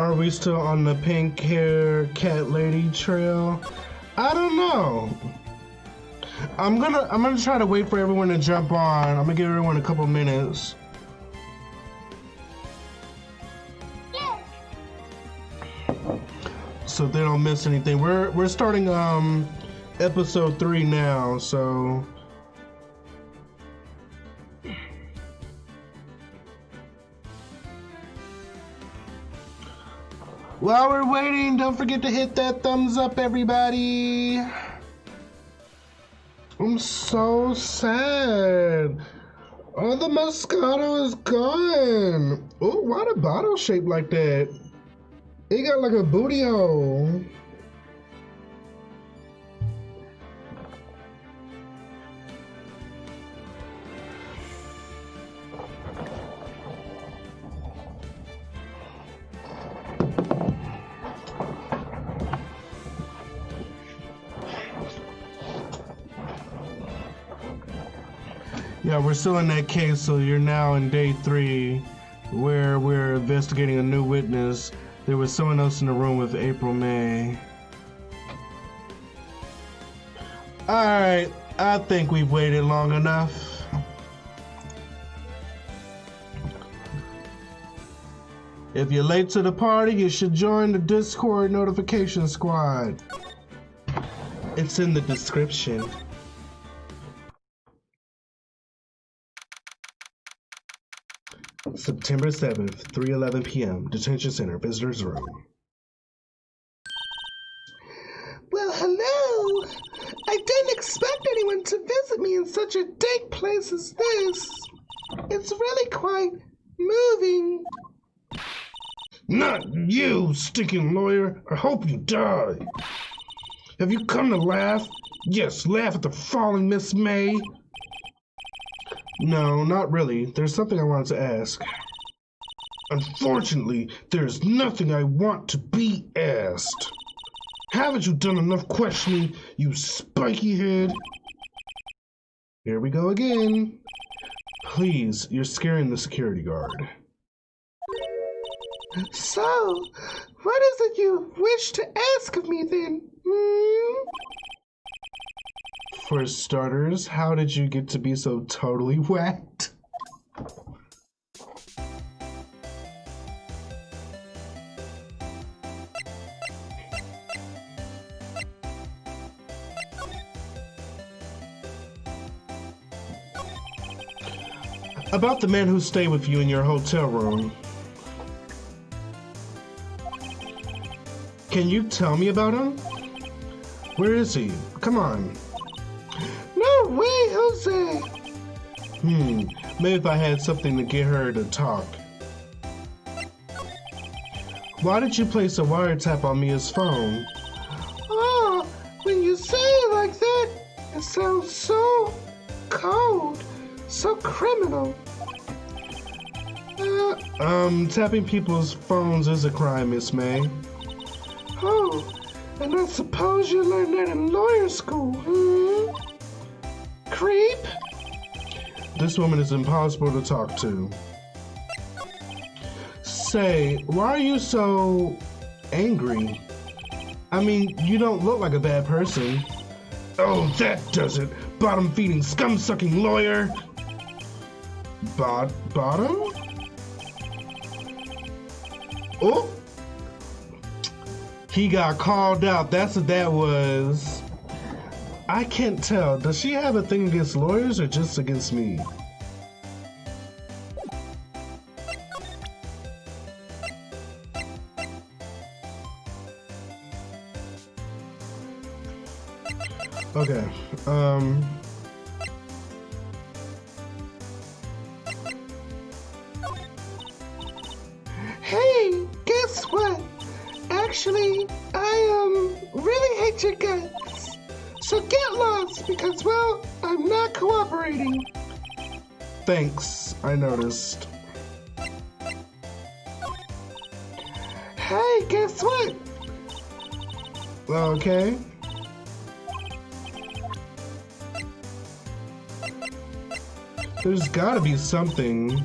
Are we still on the pink hair cat lady trail? I don't know. I'm gonna try to wait for everyone to jump on. I'm gonna give everyone a couple minutes. So they don't miss anything. We're starting episode 3 now, so while we're waiting, don't forget to hit that thumbs up, everybody. I'm so sad. Oh, the Moscato is gone. Oh, why the bottle shaped like that? It got like a booty hole. Yeah, we're still in that case, so you're now in day 3, where we're investigating a new witness. There was someone else in the room with April May. Alright, I think we've waited long enough. If you're late to the party, you should join the Discord notification squad. It's in the description. September 7th, 3:11 p.m., Detention Center, Visitors Room. Well, hello. I didn't expect anyone to visit me in such a dank place as this. It's really quite moving. Not you, stinking lawyer. I hope you die. Have you come to laugh? Yes, laugh at the falling Miss May. No, not really. There's something I wanted to ask. Unfortunately, there's nothing I want to be asked. Haven't you done enough questioning, you spiky head? Here we go again. Please, you're scaring the security guard. So, what is it you wish to ask of me then? For starters, how did you get to be so totally whacked? About the man who stayed with you in your hotel room. Can you tell me about him? Where is he? Come on. No way, Jose! Maybe if I had something to get her to talk. Why did you place a wiretap on Mia's phone? Oh, when you say it like that, it sounds so cold, so criminal. Tapping people's phones is a crime, Miss May. Oh, and I suppose you learned that in lawyer school, Creep? This woman is impossible to talk to. Say, why are you so angry? I mean, you don't look like a bad person. Oh, that does it. Bottom-feeding, scum-sucking lawyer. Bottom? Oh! He got called out. That's what that was. I can't tell. Does she have a thing against lawyers or just against me? Okay. Hey, guess what? Actually, I really hate your guts. So get lost because, well, I'm not cooperating. Thanks, I noticed. Hey, guess what? Okay. There's gotta be something.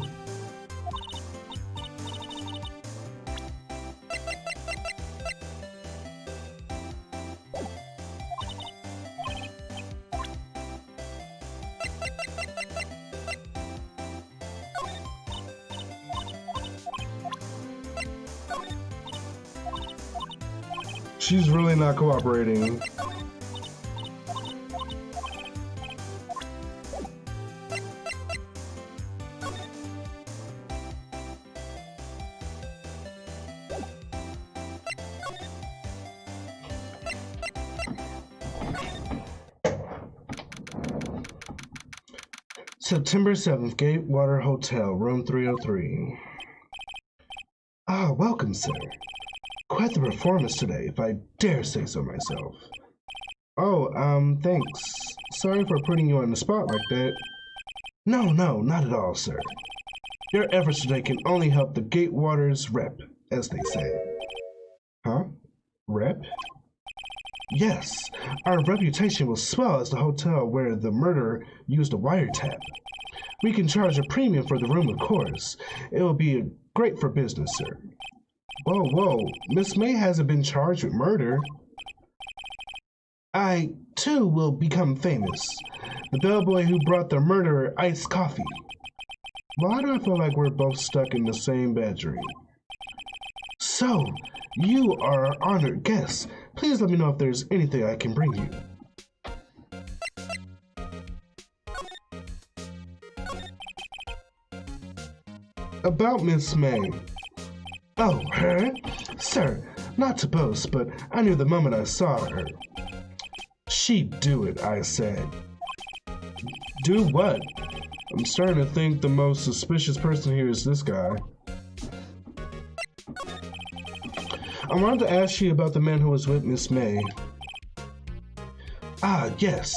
She's really not cooperating. September 7th, Gatewater Hotel, room 303. Ah, welcome, sir. Quite the performance today, if I dare say so myself. Oh, thanks. Sorry for putting you on the spot like that. No, not at all, sir. Your efforts today can only help the Gatewater's rep, as they say. Huh? Rep? Yes, our reputation will swell as the hotel where the murderer used a wiretap. We can charge a premium for the room, of course. It will be great for business, sir. Whoa, Miss May hasn't been charged with murder. I, too, will become famous. The bellboy who brought the murderer iced coffee. Why do I feel like we're both stuck in the same bedroom? So, you are our honored guest. Please let me know if there's anything I can bring you. About Miss May. Oh, her? Sir, not to boast, but I knew the moment I saw her. She'd do it, I said. Do what? I'm starting to think the most suspicious person here is this guy. I wanted to ask you about the man who was with Miss May. Ah, yes.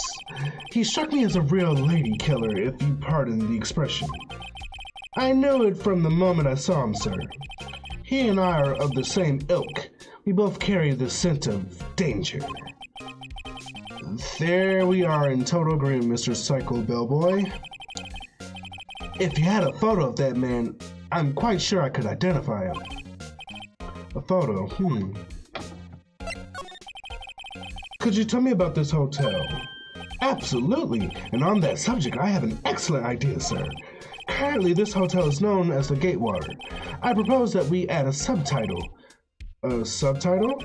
He struck me as a real lady killer, if you pardon the expression. I knew it from the moment I saw him, sir. He and I are of the same ilk. We both carry the scent of danger. There we are in total agreement, Mr. Psycho Bellboy. If you had a photo of that man, I'm quite sure I could identify him. A photo, Could you tell me about this hotel? Absolutely, and on that subject, I have an excellent idea, sir. Currently, this hotel is known as the Gatewater. I propose that we add a subtitle. A subtitle?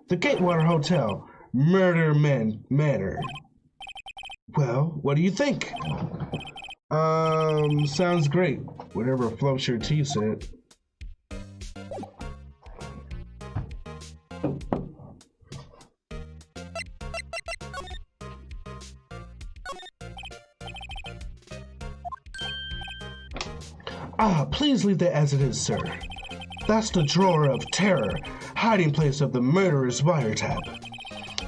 The Gatewater Hotel, Murder Manor. Well, what do you think? Sounds great. Whatever floats your tea, said. Ah, please leave that as it is, sir. That's the drawer of terror, hiding place of the murderer's wiretap.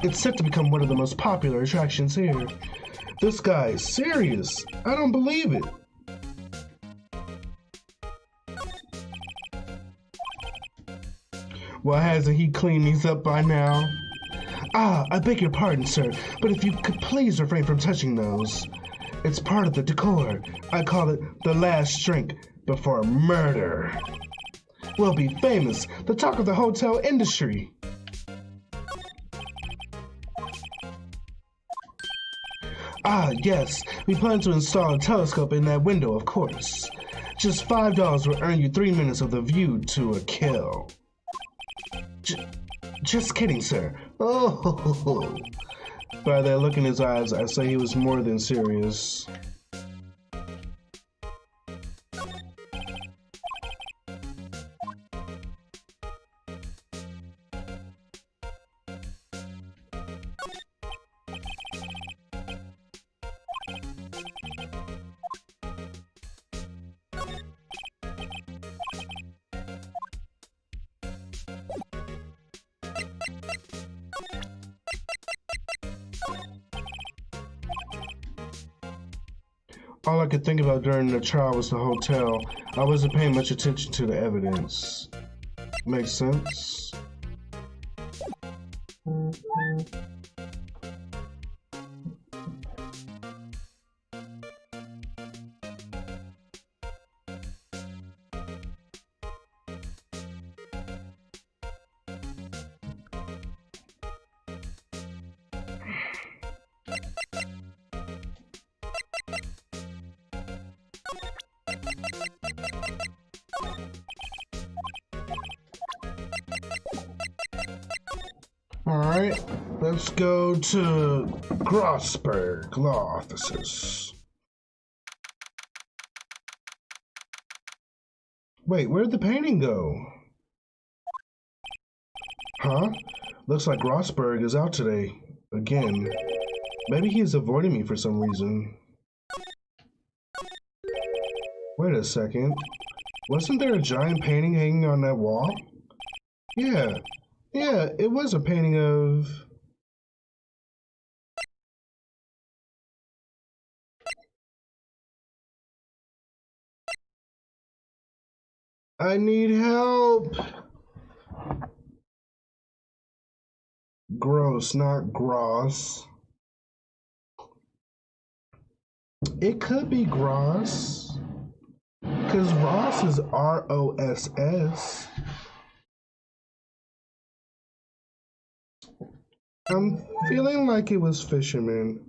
It's set to become one of the most popular attractions here. This guy is serious. I don't believe it. Well, hasn't he cleaned these up by now? Ah, I beg your pardon, sir, but if you could please refrain from touching those. It's part of the decor. I call it the last drink before murder. We'll be famous, the talk of the hotel industry. Ah, yes, we plan to install a telescope in that window, of course. Just $5 will earn you 3 minutes of the view to a kill. Just kidding, sir. Oh, by that look in his eyes, I say he was more than serious. All I could think about during the trial was the hotel. I wasn't paying much attention to the evidence. Makes sense? Alright, let's go to Grossberg Law Offices. Wait, where'd the painting go? Huh? Looks like Grossberg is out today. Again. Maybe he's avoiding me for some reason. Wait a second. Wasn't there a giant painting hanging on that wall? Yeah, it was a painting of... I need help! Gross, not Gross. It could be Gross. Because Ross is R-O-S-S. I'm feeling like it was Fisherman.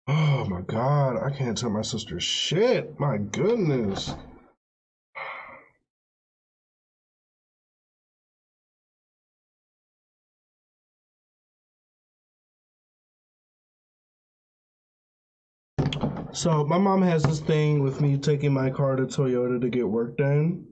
Oh my god, I can't tell my sister shit. My goodness. So my mom has this thing with me taking my car to Toyota to get work done.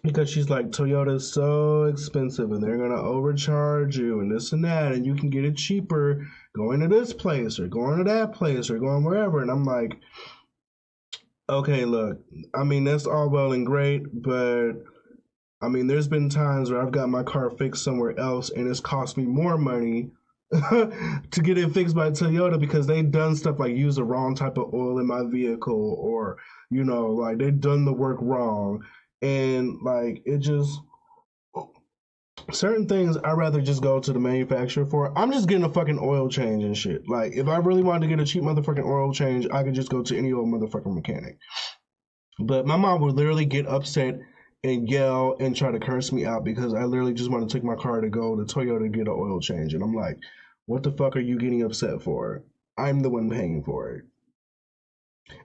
Because she's like, Toyota's so expensive and they're gonna overcharge you and this and that, and you can get it cheaper going to this place or going to that place or going wherever. And I'm like, okay, look, I mean, that's all well and great, but I mean, there's been times where I've got my car fixed somewhere else and it's cost me more money to get it fixed by Toyota because they've done stuff like use the wrong type of oil in my vehicle, or, you know, like they've done the work wrong. And like, it just, certain things I'd rather just go to the manufacturer for. I'm just getting a fucking oil change and shit. Like, if I really wanted to get a cheap motherfucking oil change, I could just go to any old motherfucking mechanic. But my mom would literally get upset and yell and try to curse me out because I literally just want to take my car to go to Toyota to get an oil change. And I'm like, what the fuck are you getting upset for? I'm the one paying for it.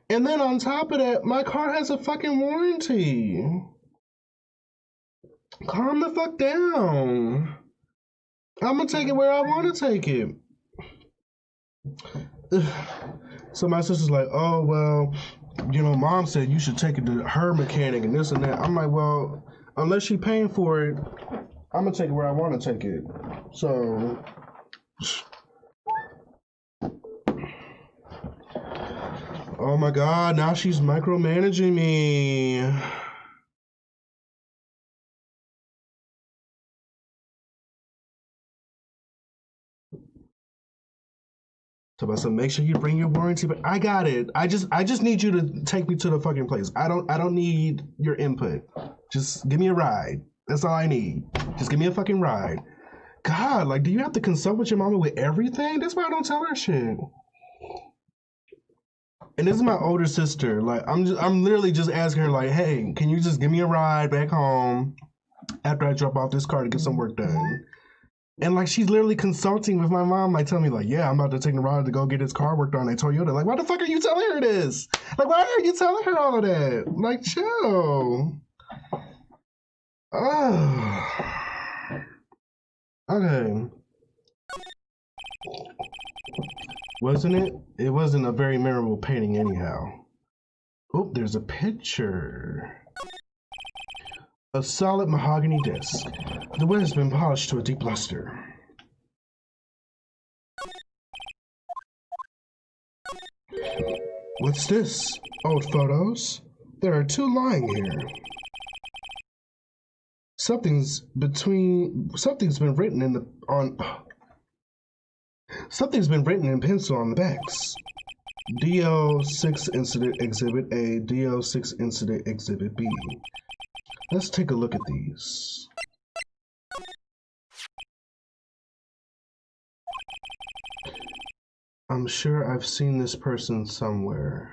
And then on top of that, my car has a fucking warranty. Calm the fuck down. I'm gonna take it where I want to take it. So my sister's like, oh, well, you know, mom said you should take it to her mechanic and this and that. I'm like, well, unless she's paying for it, I'm gonna take it where I want to take it. So... oh my god, now she's micromanaging me. So make sure you bring your warranty, but I got it. I just need you to take me to the fucking place. I don't need your input. Just give me a ride. That's all I need. Just give me a fucking ride. God, like, do you have to consult with your mama with everything? That's why I don't tell her shit. And this is my older sister. Like, I'm literally just asking her, like, hey, can you just give me a ride back home after I drop off this car to get some work done? And like, she's literally consulting with my mom, like telling me, like, yeah, I'm about to take the ride to go get his car worked on at Toyota. Like, why the fuck are you telling her this? Like, why are you telling her all of that? Like, chill. Oh. Okay. Wasn't it? It wasn't a very memorable painting anyhow. Oh, there's a picture. A solid mahogany disc. The wood has been polished to a deep luster. What's this? Old photos? There are two lying here. Something's been written in pencil on the backs. DO6 Incident Exhibit A, DO6 Incident Exhibit B. Let's take a look at these. I'm sure I've seen this person somewhere.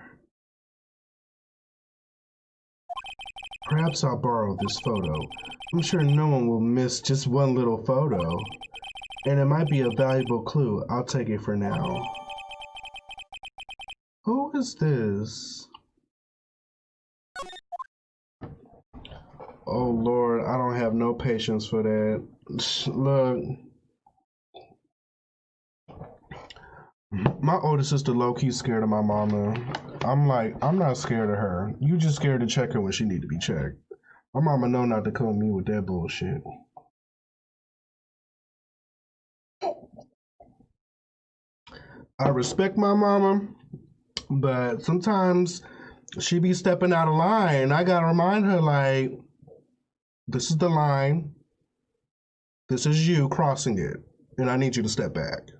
Perhaps I'll borrow this photo. I'm sure no one will miss just one little photo. And it might be a valuable clue. I'll take it for now. Who is this? Oh Lord, I don't have no patience for that. Look. My older sister low-key scared of my mama. I'm like, I'm not scared of her. You just scared to check her when she need to be checked. My mama know not to come at me with that bullshit. I respect my mama, but sometimes she be stepping out of line. I gotta remind her, like, this is the line. This is you crossing it, and I need you to step back.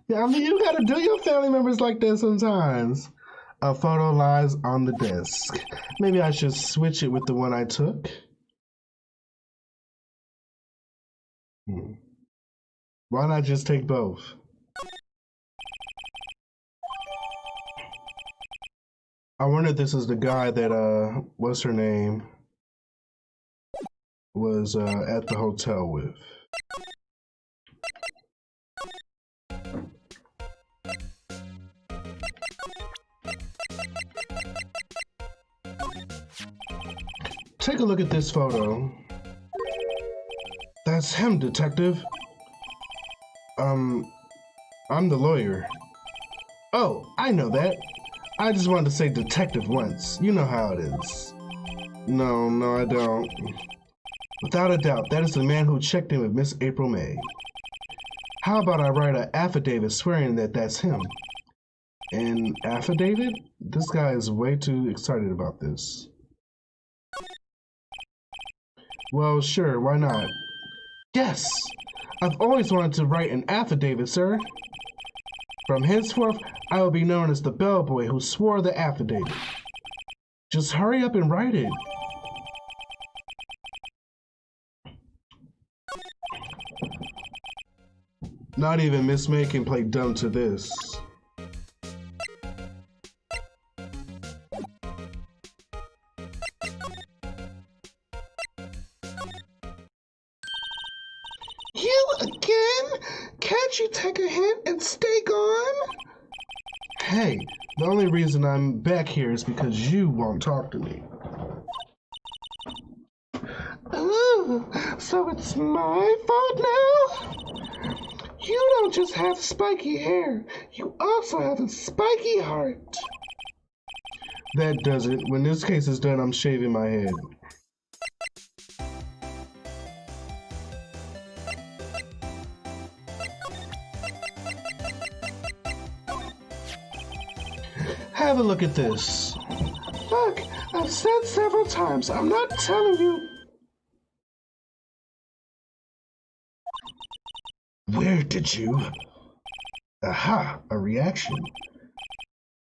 Yeah, I mean, you gotta do your family members like that sometimes. A photo lies on the desk. Maybe I should switch it with the one I took. Why not just take both? I wonder if this is the guy that, what's her name? Was at the hotel with. Take a look at this photo. That's him, detective. I'm the lawyer. Oh, I know that. I just wanted to say detective once. You know how it is. No, I don't. Without a doubt, that is the man who checked in with Miss April May. How about I write an affidavit swearing that that's him? An affidavit? This guy is way too excited about this. Well, sure, why not? Yes! I've always wanted to write an affidavit, sir. From henceforth, I will be known as the bellboy who swore the affidavit. Just hurry up and write it. Not even Miss May can play dumb to this. You again? Can't you take a hint and stay gone? Hey, the only reason I'm back here is because you won't talk to me. Oh, so it's my fault now? You don't just have spiky hair, you also have a spiky heart. That does it. When this case is done, I'm shaving my head. Have a look at this. Look, I've said several times, I'm not telling you. Where did you? Aha, a reaction.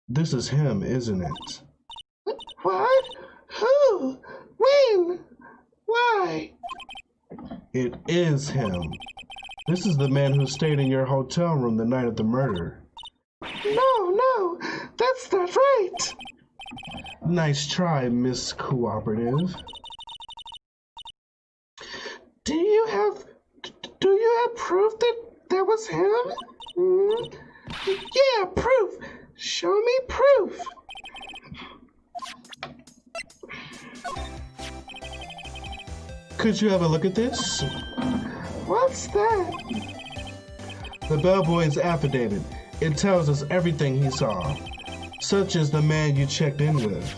This is him, isn't it? What? Who? When? Why? It is him. This is the man who stayed in your hotel room the night of the murder. No, that's not right. Nice try, Miss Cooperative. Do you have proof that was him? Yeah, proof. Show me proof. Could you have a look at this? What's that? The bellboy's affidavit. It tells us everything he saw, such as the man you checked in with,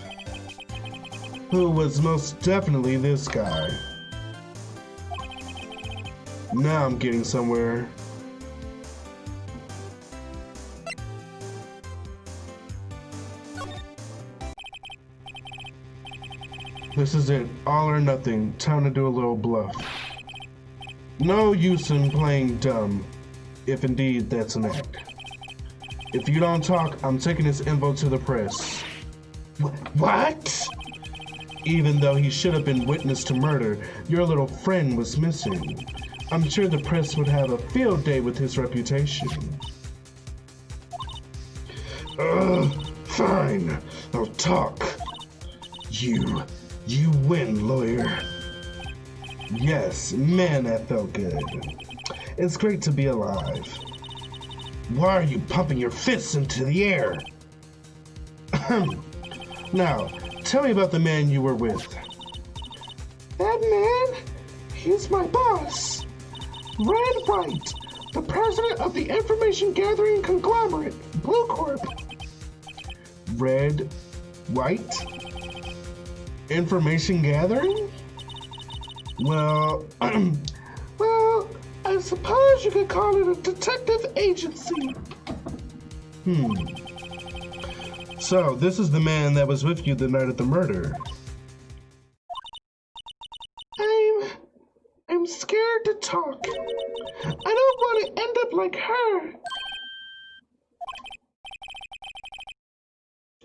who was most definitely this guy. Now I'm getting somewhere. This is it. All or nothing. Time to do a little bluff. No use in playing dumb, if indeed that's an act. If you don't talk, I'm taking this info to the press. What? Even though he should have been witness to murder, your little friend was missing. I'm sure the press would have a field day with his reputation. Fine. I'll talk. You win, lawyer. Yes, man, that felt good. It's great to be alive. Why are you pumping your fists into the air? Now, tell me about the man you were with. That man? He's my boss. Wright, the president of the information gathering conglomerate, Blue Corp. Wright? Information gathering? Well, well, I suppose you could call it a detective agency. So, this is the man that was with you the night of the murder. I'm scared to talk. I don't want to end up like her.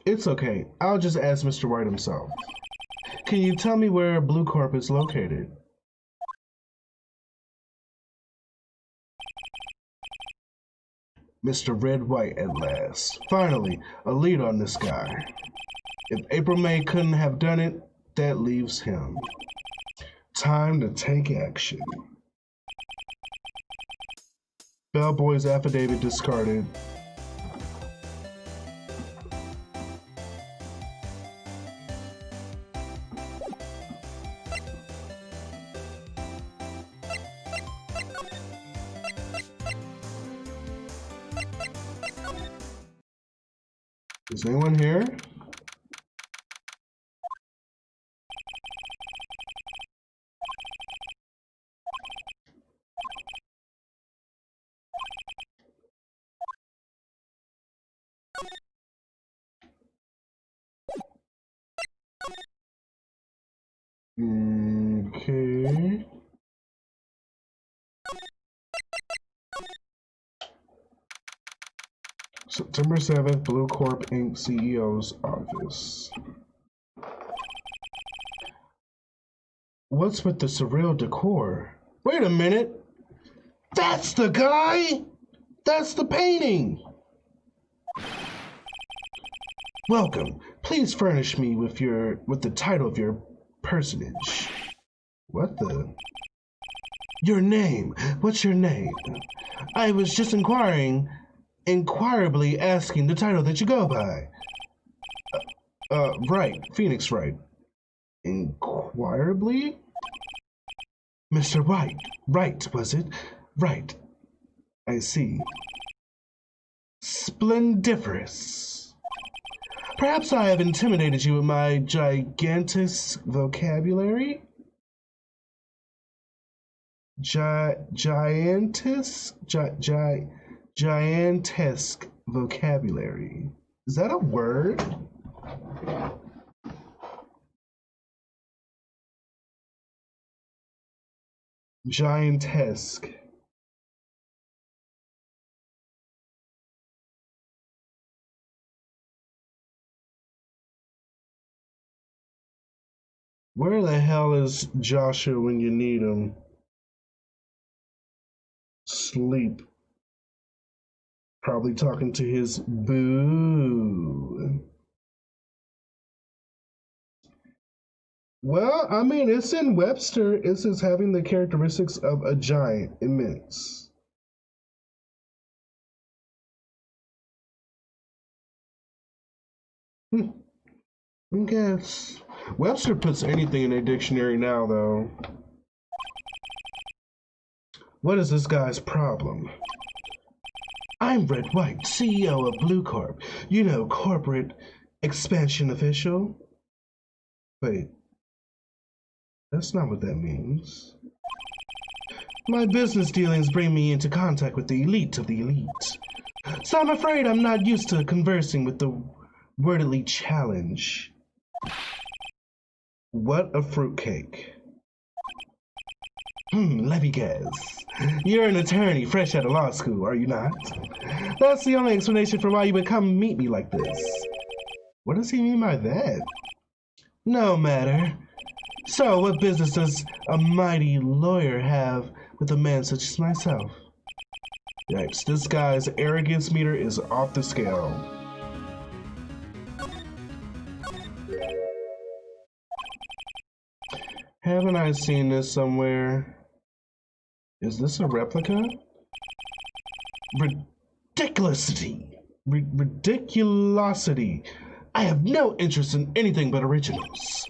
It's okay. I'll just ask Mr. Wright himself. Can you tell me where Blue Corp is located? Mr. Red White at last. Finally, a lead on this guy. If April May couldn't have done it, that leaves him. Time to take action. Bellboy's affidavit discarded. Is anyone here? Okay. September 7th, Blue Corp Inc. CEO's office. What's with the surreal decor? Wait a minute! That's the guy! That's the painting! Welcome. Please furnish me with the title of your personage. What the? Your name. What's your name? I was just inquirably asking the title that you go by. Wright. Phoenix Wright. Inquirably? Mr. Wright. Wright, was it? Right. I see. Splendiferous. Perhaps I have intimidated you with my gigantic vocabulary? Giantesque vocabulary. Is that a word? Giantesque. Where the hell is Joshua when you need him? Sleep. Probably talking to his boo. Well, I mean, it's in Webster. It says having the characteristics of a giant, immense. I guess. Webster puts anything in a dictionary now, though. What is this guy's problem? I'm Red White, CEO of Blue Corp. You know, corporate expansion official. Wait. That's not what that means. My business dealings bring me into contact with the elite of the elite. So I'm afraid I'm not used to conversing with the wordily challenged. What a fruitcake. Let me guess. You're an attorney fresh out of law school, are you not? That's the only explanation for why you would come meet me like this. What does he mean by that? No matter. So, what business does a mighty lawyer have with a man such as myself? Yikes, this guy's arrogance meter is off the scale. Haven't I seen this somewhere? Is this a replica? Ridiculosity! Ridiculosity! I have no interest in anything but originals.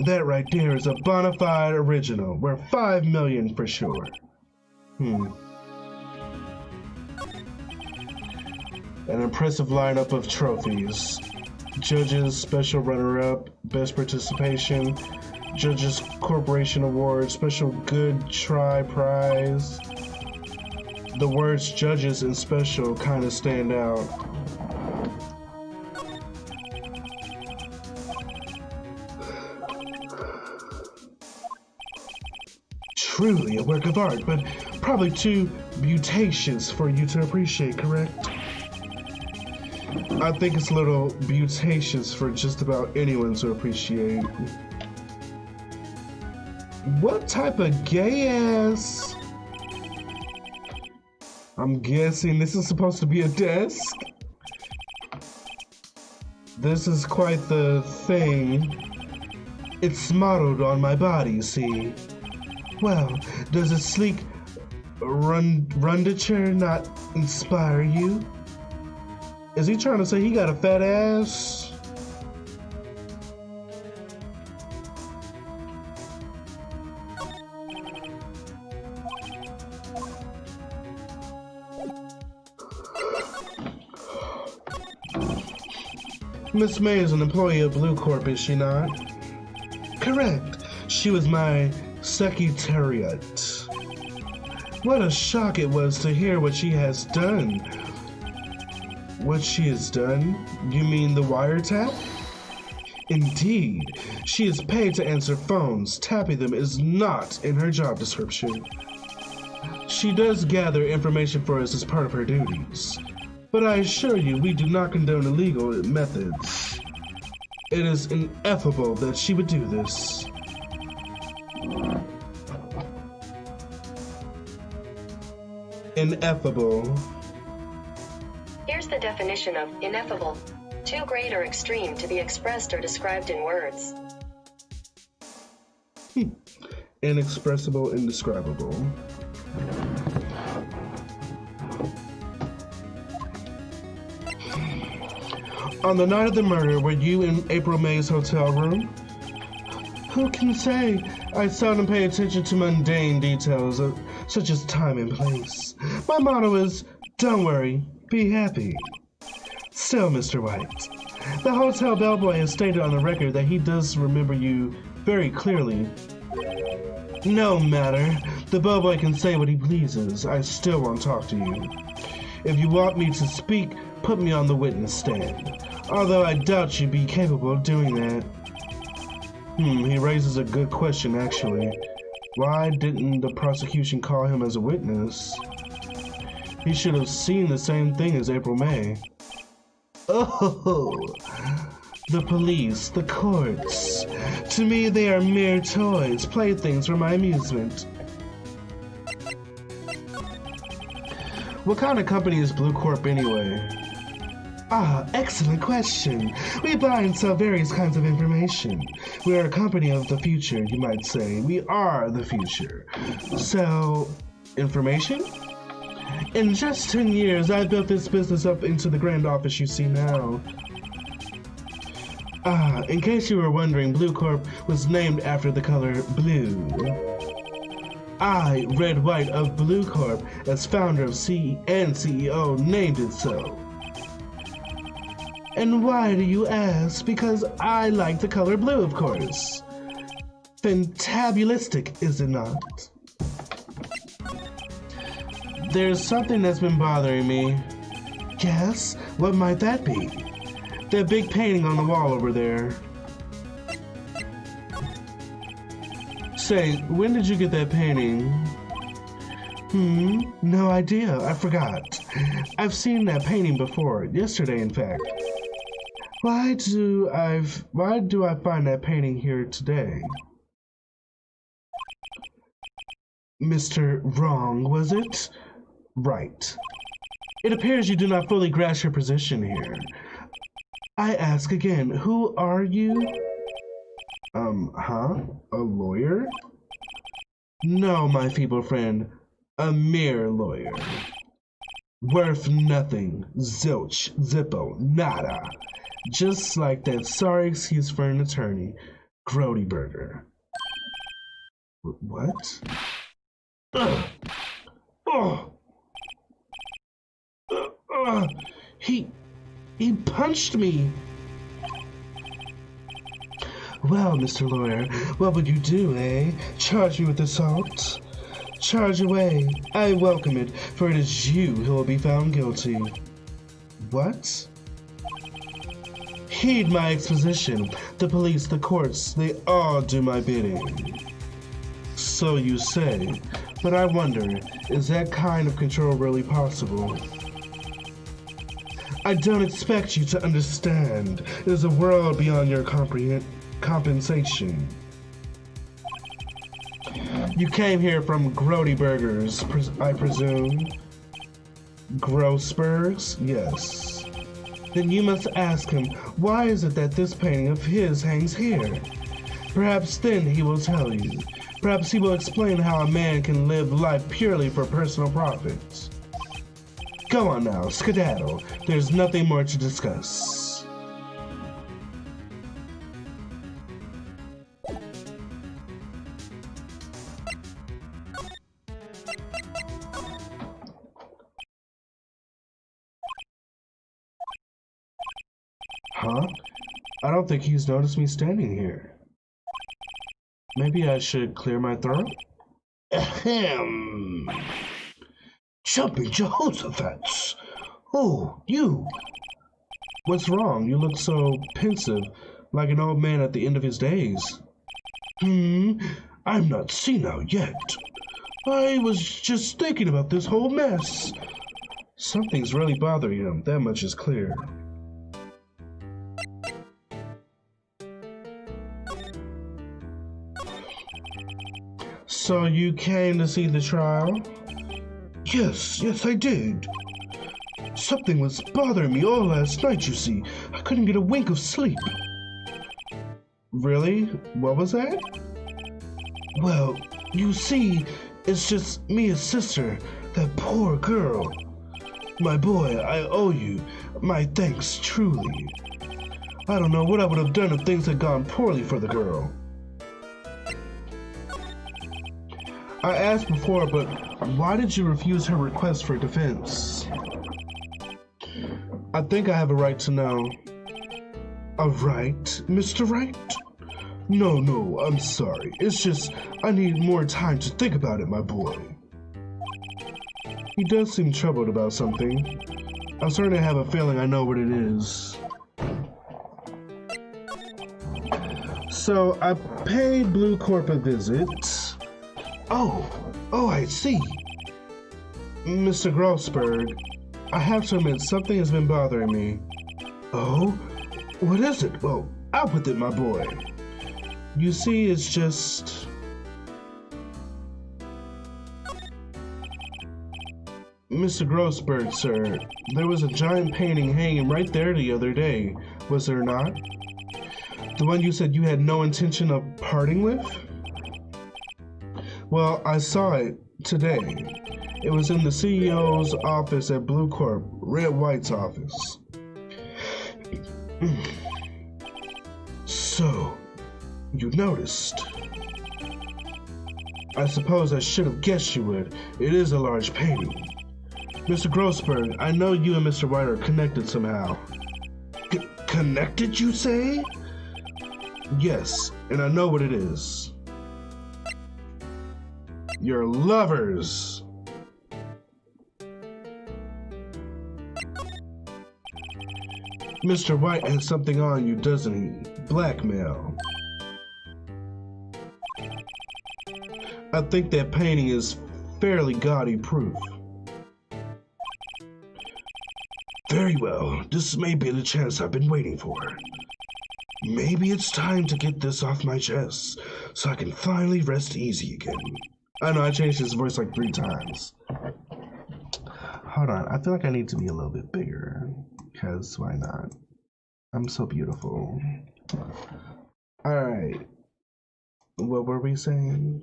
That right there is a bona fide original. Worth 5 million for sure. An impressive lineup of trophies. Judges, special runner-up, best participation, Judges Corporation Award, special good try prize. The words judges and special kind of stand out. Truly a work of art, but probably too beautatious for you to appreciate, correct? I think it's a little beautatious for just about anyone to appreciate. What type of gay-ass... I'm guessing this is supposed to be a desk? This is quite the thing. It's modeled on my body, you see. Well, does a sleek rundature not inspire you? Is he trying to say he got a fat ass? Miss May is an employee of Blue Corp, is she not? Correct. She was my secretariat. What a shock it was to hear what she has done. What she has done? You mean the wiretap? Indeed. She is paid to answer phones. Tapping them is not in her job description. She does gather information for us as part of her duties. But I assure you, we do not condone illegal methods. It is ineffable that she would do this. Ineffable. Here's the definition of ineffable. Too great or extreme to be expressed or described in words. Inexpressible, indescribable. On the night of the murder, were you in April May's hotel room? Who can say? I seldom pay attention to mundane details, such as time and place. My motto is, don't worry, be happy. Still, Mr. White, the hotel bellboy has stated on the record that he does remember you very clearly. No matter. The bellboy can say what he pleases. I still won't talk to you. If you want me to speak, put me on the witness stand. Although I doubt you'd be capable of doing that. He raises a good question, actually. Why didn't the prosecution call him as a witness? He should have seen the same thing as April May. Oh, the police, the courts. To me, they are mere toys, playthings for my amusement. What kind of company is Blue Corp anyway? Ah, excellent question. We buy and sell various kinds of information. We are a company of the future, you might say. We are the future. So, information? In just 10 years, I built this business up into the grand office you see now. Ah, in case you were wondering, Blue Corp was named after the color blue. I, Red White of Blue Corp, as founder of and CEO, named it so. And why do you ask? Because I like the color blue, of course. Fantabulistic, is it not? There's something that's been bothering me. Yes? What might that be? That big painting on the wall over there. Say, when did you get that painting? No idea. I forgot. I've seen that painting before. Yesterday, in fact. Why do I find that painting here today? Mr. Wrong, was it? Right. It appears you do not fully grasp your position here. I ask again, who are you? A lawyer? No, my feeble friend. A mere lawyer. Worth nothing. Zilch. Zippo. Nada. Just like that sorry excuse for an attorney. Grossberg. What? Ugh. Oh. He punched me. Well, Mr. Lawyer, what would you do, eh? Charge me with assault? Charge away. I welcome it, for it is you who will be found guilty. What? Heed my exposition. The police, the courts, they all do my bidding. So you say, but I wonder, is that kind of control really possible? I don't expect you to understand. There's a world beyond your compensation. You came here from Grossberg's, I presume? Grossberg's? Yes. Then you must ask him, why is it that this painting of his hangs here? Perhaps then he will tell you. Perhaps he will explain how a man can live life purely for personal profit. Go on now, skedaddle. There's nothing more to discuss. Huh? I don't think he's noticed me standing here. Maybe I should clear my throat? Ahem. Jumping Jehoshaphat! Oh, you! What's wrong? You look so pensive, like an old man at the end of his days. I'm not senile yet. I was just thinking about this whole mess. Something's really bothering him, that much is clear. So you came to see the trial? Yes, I did. Something was bothering me all last night, you see. I couldn't get a wink of sleep. Really? What was that? Well, you see, it's just Mia's sister, that poor girl. My boy, I owe you my thanks truly. I don't know what I would have done if things had gone poorly for the girl. I asked before, but why did you refuse her request for defense? I think I have a right to know. A right, Mr. Wright? No, I'm sorry. It's just I need more time to think about it, my boy. He does seem troubled about something. I'm starting to have a feeling I know what it is. So I paid Blue Corp a visit. Oh, I see. Mr. Grossberg, I have to admit something has been bothering me. Oh? What is it? Well, out with it, my boy. You see, it's just... Mr. Grossberg, sir, there was a giant painting hanging right there the other day, was there not? The one you said you had no intention of parting with? Well, I saw it today. It was in the CEO's office at Blue Corp, Red White's office. So, you noticed. I suppose I should have guessed you would. It is a large painting. Mr. Grossberg, I know you and Mr. Wright are connected somehow. Connected, you say? Yes, and I know what it is. You're lovers. Mr. White has something on you, doesn't he? Blackmail. I think that painting is fairly gaudy proof. Very well, this may be the chance I've been waiting for. Maybe it's time to get this off my chest, so I can finally rest easy again. I know I changed his voice like 3 times. Hold on, I feel like I need to be a little bit bigger, because why not? I'm so beautiful. Alright, what were we saying?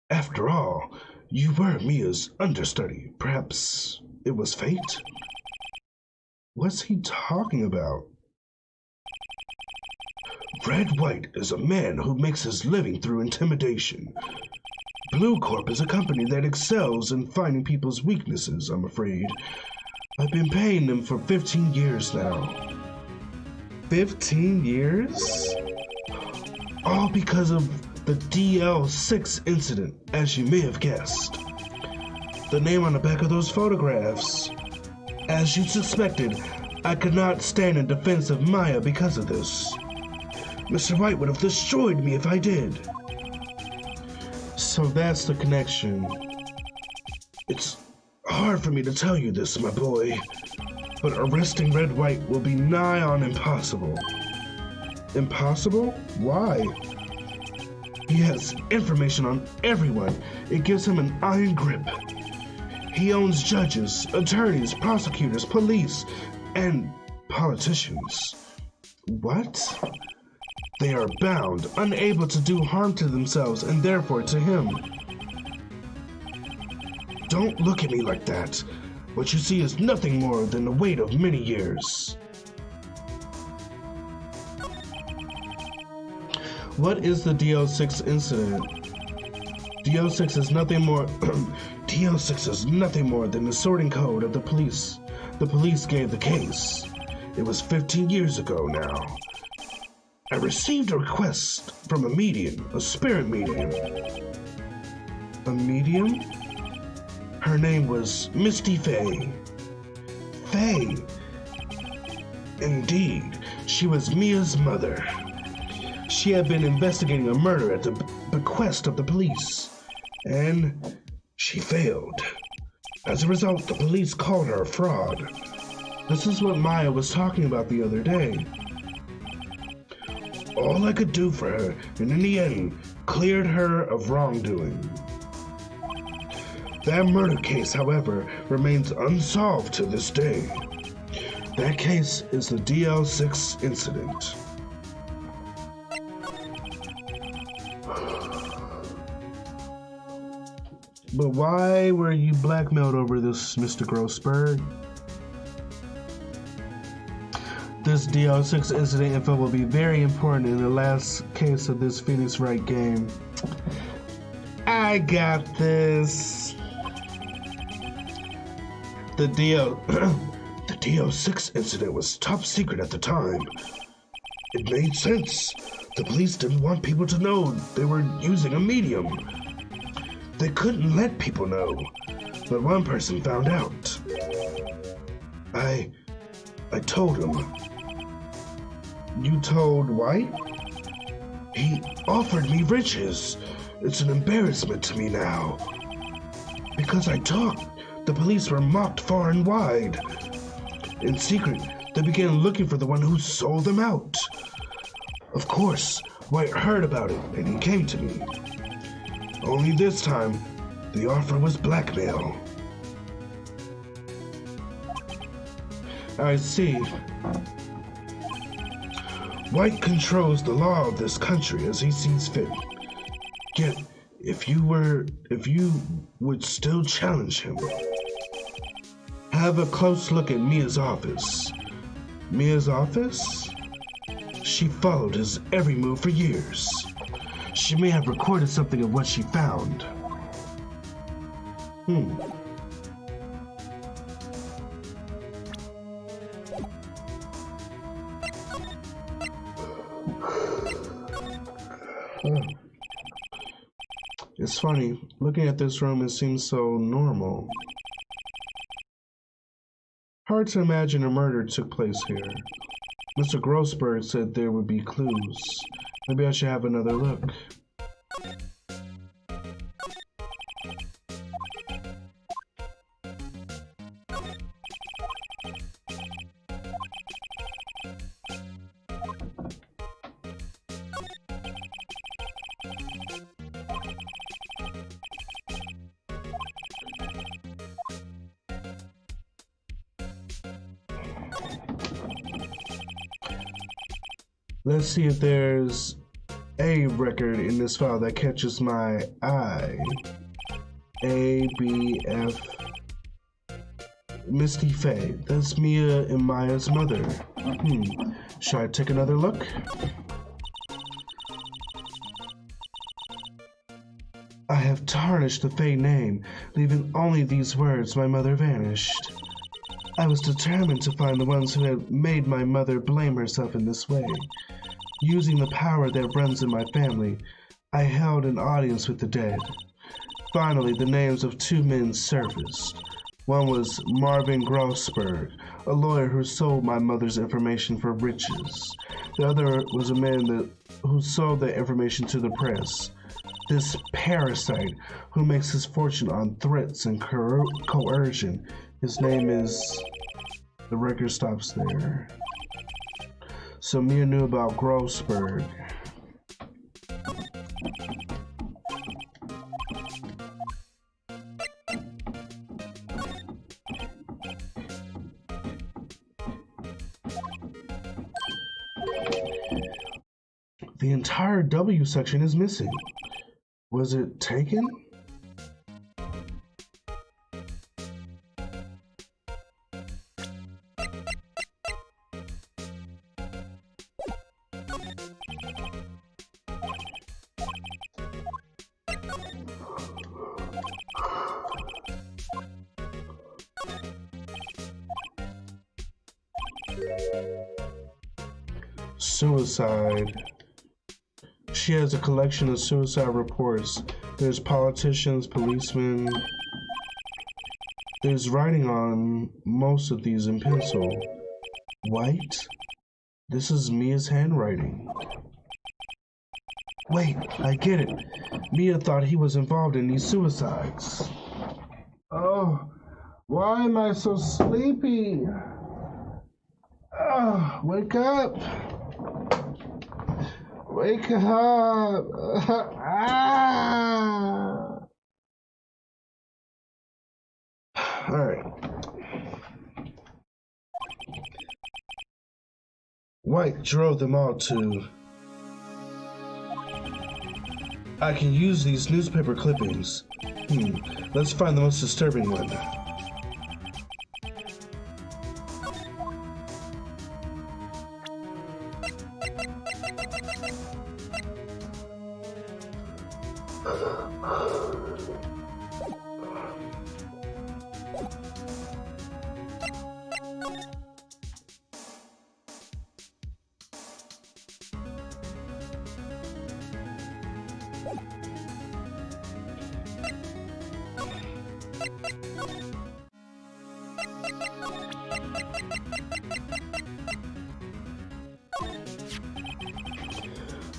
After all, you were Mia's understudy. Perhaps it was fate? What's he talking about? Wright is a man who makes his living through intimidation. Blue Corp is a company that excels in finding people's weaknesses, I'm afraid. I've been paying them for 15 years now. 15 years? All because of the DL6 incident, as you may have guessed. The name on the back of those photographs. As you suspected, I could not stand in defense of Maya because of this. Mr. Wright would have destroyed me if I did. So that's the connection. It's hard for me to tell you this, my boy, but arresting Wright will be nigh on impossible. Impossible? Why? He has information on everyone. It gives him an iron grip. He owns judges, attorneys, prosecutors, police, and politicians. What? They are bound, unable to do harm to themselves and therefore to him. Don't look at me like that. What you see is nothing more than the weight of many years. What is the DL6 incident? DL6 is nothing more DL6 is nothing more than the sorting code of the police. The police gave the case. It was 15 years ago now. I received a request from a medium, a spirit medium. A medium? Her name was Misty Faye. Faye. Indeed, she was Mia's mother. She had been investigating a murder at the bequest of the police, and she failed. As a result, the police called her a fraud. This is what Maya was talking about the other day. All I could do for her, and in the end, cleared her of wrongdoing. That murder case, however, remains unsolved to this day. That case is the DL6 incident. But why were you blackmailed over this, Mr. Grossberg? This DL6 incident info will be very important in the last case of this Phoenix Wright game. I got this. The DL6 incident was top secret at the time. It made sense. The police didn't want people to know they were using a medium. They couldn't let people know, but one person found out. I told him. You told White? He offered me riches. It's an embarrassment to me now. Because I talked, the police were mocked far and wide. In secret, they began looking for the one who sold them out. Of course, White heard about it and he came to me. Only this time, the offer was blackmail. I see. White controls the law of this country as he sees fit. Yet, if you would still challenge him, have a close look at Mia's office. Mia's office? She followed his every move for years. She may have recorded something of what she found. It's funny, looking at this room, it seems so normal. Hard to imagine a murder took place here. Mr. Grossberg said there would be clues. Maybe I should have another look. Let's see if there's a record in this file that catches my eye. A, B, F. Misty Faye. That's Mia and Maya's mother. Should I take another look? I have tarnished the Faye name, leaving only these words, my mother vanished. I was determined to find the ones who had made my mother blame herself in this way. Using the power that runs in my family, I held an audience with the dead. Finally, the names of two men surfaced. One was Marvin Grossberg, a lawyer who sold my mother's information for riches. The other was a man who sold that information to the press. This parasite who makes his fortune on threats and coercion. His name is... The record stops there. So Mia knew about Grossberg. The entire W section is missing. Was it taken? Suicide. She has a collection of suicide reports. There's politicians, policemen. There's writing on most of these in pencil. White? This is Mia's handwriting. Wait, I get it. Mia thought he was involved in these suicides. Oh, why am I so sleepy? Oh, wake up. Wake up! Alright. White drove them all to... I can use these newspaper clippings. Let's find the most disturbing one.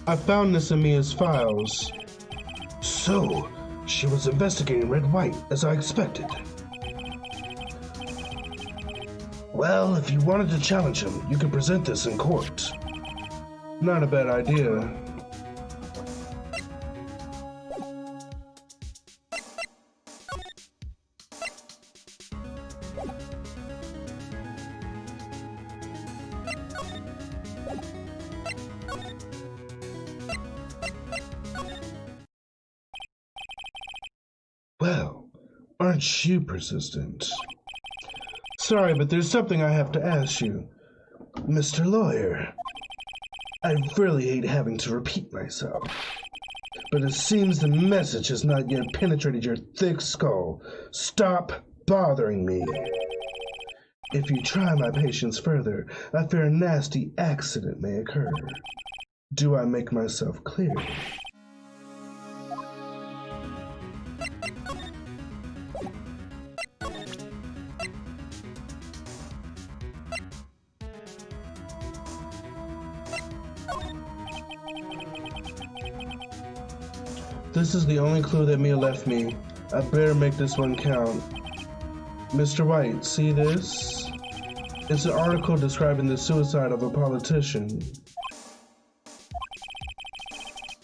I found this in Mia's files. So, she was investigating Red White, as I expected. Well, if you wanted to challenge him, you could present this in court. Not a bad idea. Well, aren't you persistent? Sorry, but there's something I have to ask you. Mr. Lawyer, I really hate having to repeat myself, but it seems the message has not yet penetrated your thick skull. Stop bothering me. If you try my patience further, I fear a nasty accident may occur. Do I make myself clear? This is the only clue that Mia left me. I better make this one count. Mr. White, see this? It's an article describing the suicide of a politician.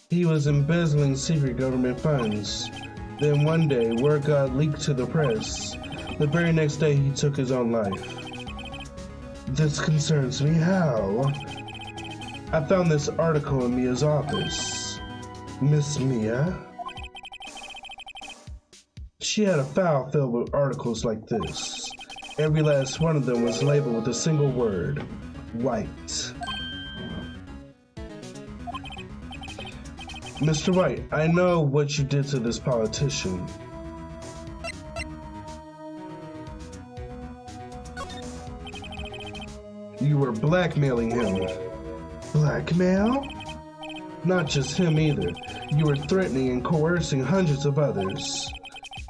He was embezzling secret government funds. Then one day, word got leaked to the press. The very next day, he took his own life. This concerns me. How? I found this article in Mia's office. Miss Mia? She had a file filled with articles like this. Every last one of them was labeled with a single word, Wright. Mr. Wright, I know what you did to this politician. You were blackmailing him. Blackmail? Not just him either. You were threatening and coercing hundreds of others.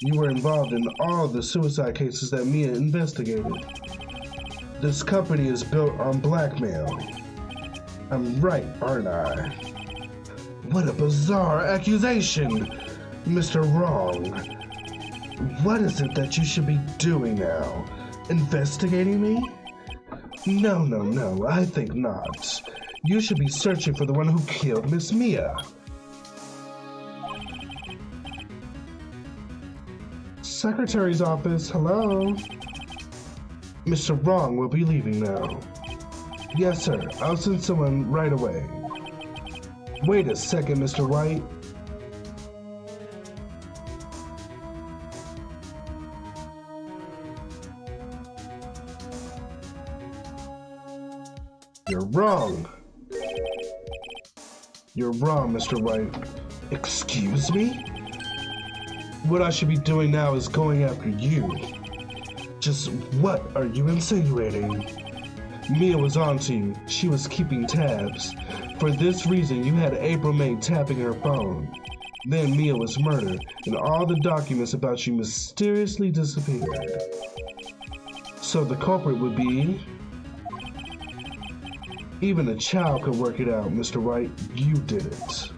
You were involved in all the suicide cases that Mia investigated. This company is built on blackmail. I'm right, aren't I? What a bizarre accusation, Mr. Wrong. What is it that you should be doing now? Investigating me? No, I think not. You should be searching for the one who killed Miss Mia. Secretary's office, hello? Mr. Wrong will be leaving now. Yes, sir. I'll send someone right away. Wait a second, Mr. Wright. You're wrong. You're wrong, Mr. Wright. Excuse me? What I should be doing now is going after you. Just what are you insinuating? Mia was onto you. She was keeping tabs. For this reason, you had April May tapping her phone. Then Mia was murdered, and all the documents about you mysteriously disappeared. So the culprit would be... Even a child could work it out, Mr. Wright. You did it.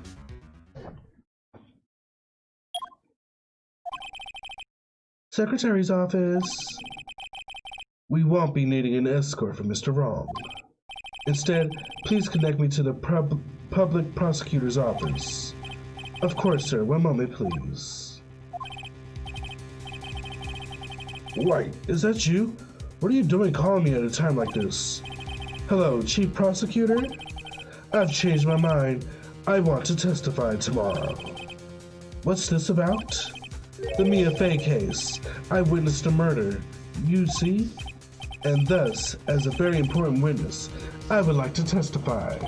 Secretary's office. We won't be needing an escort for Mr. Wrong. Instead, please connect me to the public prosecutor's office. Of course, sir. One moment, please. Wright, is that you? What are you doing calling me at a time like this? Hello, Chief Prosecutor? I've changed my mind. I want to testify tomorrow. What's this about? The Mia Fey case. I witnessed a murder. You see? And thus, as a very important witness, I would like to testify.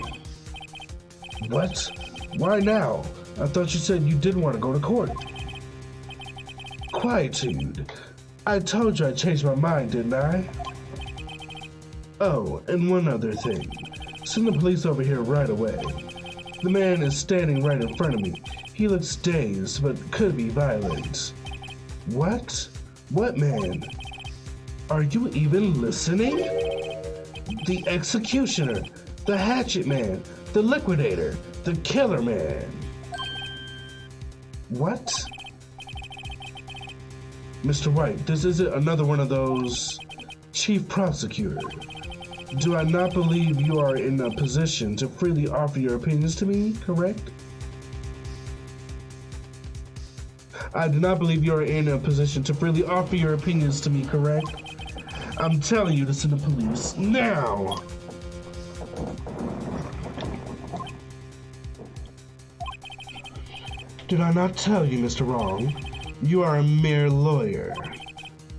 What? Why now? I thought you said you didn't want to go to court. Quietude. I told you I changed my mind, didn't I? Oh, and one other thing. Send the police over here right away. The man is standing right in front of me. He looks dazed, but could be violent. What? What man? Are you even listening? The executioner, the hatchet man, the liquidator, the killer man. What? Mr. Wright, this isn't another one of those... Chief Prosecutor. Do I not believe you are in a position to freely offer your opinions to me, correct? I do not believe you are in a position to freely offer your opinions to me, correct? I'm telling you to send the police now! Did I not tell you, Mr. Wrong? You are a mere lawyer,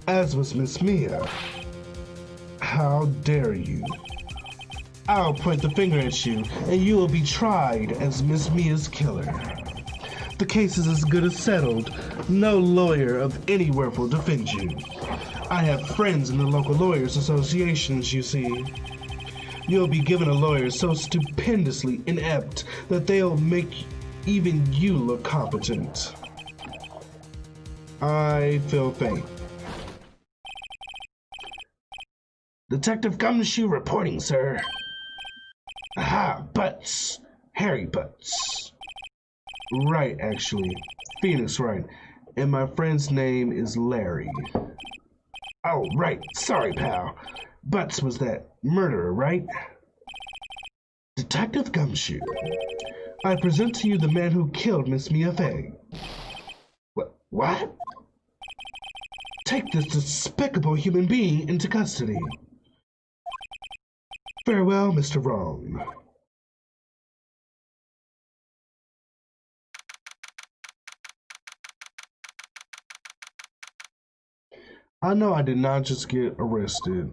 as was Miss Mia. How dare you? I'll point the finger at you, and you will be tried as Miss Mia's killer. The case is as good as settled. No lawyer of any worth will defend you. I have friends in the local lawyers associations, you see. You'll be given a lawyer so stupendously inept that they'll make even you look competent. I feel faint. Detective Gumshoe reporting, sir. Aha, Butts. Harry Butts. Right, actually. Phoenix Wright. And my friend's name is Larry. Oh, right. Sorry, pal. Butts was that murderer, right? Detective Gumshoe. I present to you the man who killed Miss Mia Fey. What? Take this despicable human being into custody. Farewell, Mr. Wrong. I know I did not just get arrested.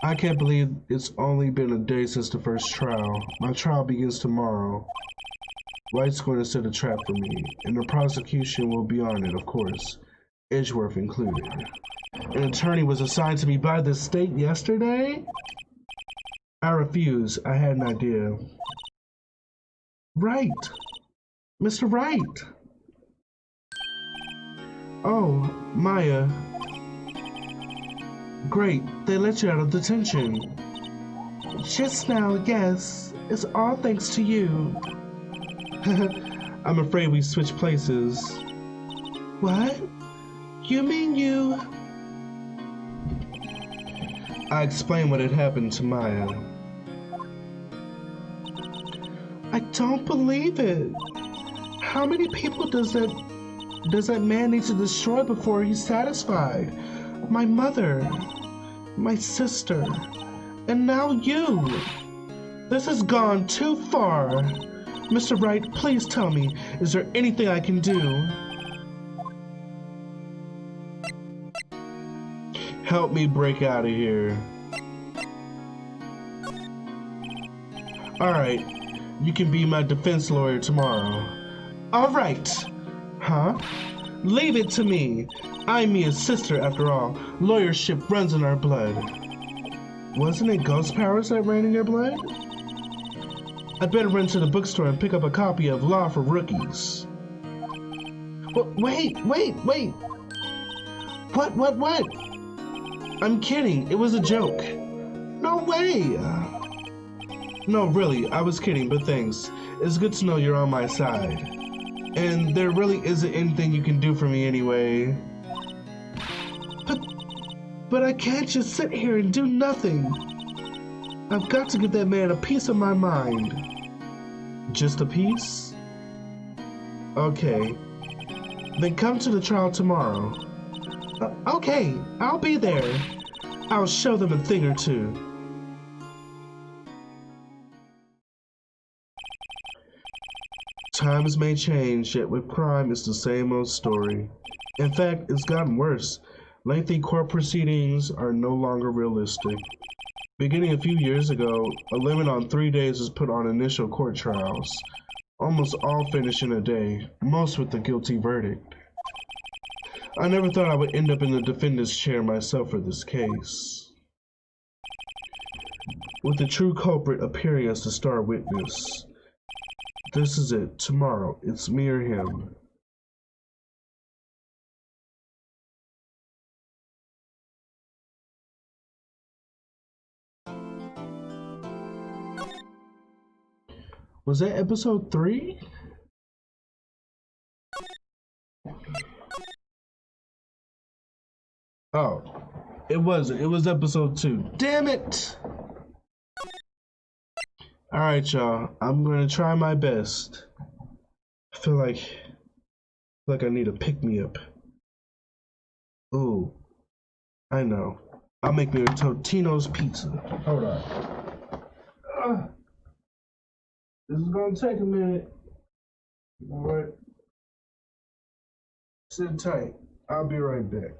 I can't believe it's only been a day since the first trial. My trial begins tomorrow. Wright's going to set a trap for me, and the prosecution will be on it, of course, Edgeworth included. An attorney was assigned to me by the state yesterday? I refused. I had an idea. Wright! Mr. Wright! Oh, Maya. Great, they let you out of detention. Just now, yes. It's all thanks to you. I'm afraid we switched places. What? You mean you... I explained what had happened to Maya. I don't believe it. How many people does that man need to destroy before he's satisfied? My mother, my sister, and now you. This has gone too far. Mr. Wright, please tell me, is there anything I can do? Help me break out of here. Alright, you can be my defense lawyer tomorrow. Alright! Huh? Leave it to me. I'm Mia's sister, after all. Lawyership runs in our blood. Wasn't it ghost powers that ran in your blood? I'd better run to the bookstore and pick up a copy of Law for Rookies. Wait! What? I'm kidding. It was a joke. No way! No, really, I was kidding, but thanks. It's good to know you're on my side. And there really isn't anything you can do for me anyway. But I can't just sit here and do nothing. I've got to give that man a piece of my mind. Just a piece? Okay. Then come to the trial tomorrow. Okay, I'll be there. I'll show them a thing or two. Times may change, yet with crime it's the same old story. In fact, it's gotten worse. Lengthy court proceedings are no longer realistic. Beginning a few years ago, a limit on 3 days was put on initial court trials. Almost all finish in a day, most with a guilty verdict. I never thought I would end up in the defendant's chair myself for this case. With the true culprit appearing as the star witness. This is it. Tomorrow, it's me or him. Was that episode 3? Oh, it wasn't. It was episode 2. Damn it! Alright, y'all. I'm gonna try my best. I feel like I need a pick-me-up. Ooh, I know. I'll make me a Totino's pizza. Hold on. This is gonna take a minute. Alright. Sit tight. I'll be right back.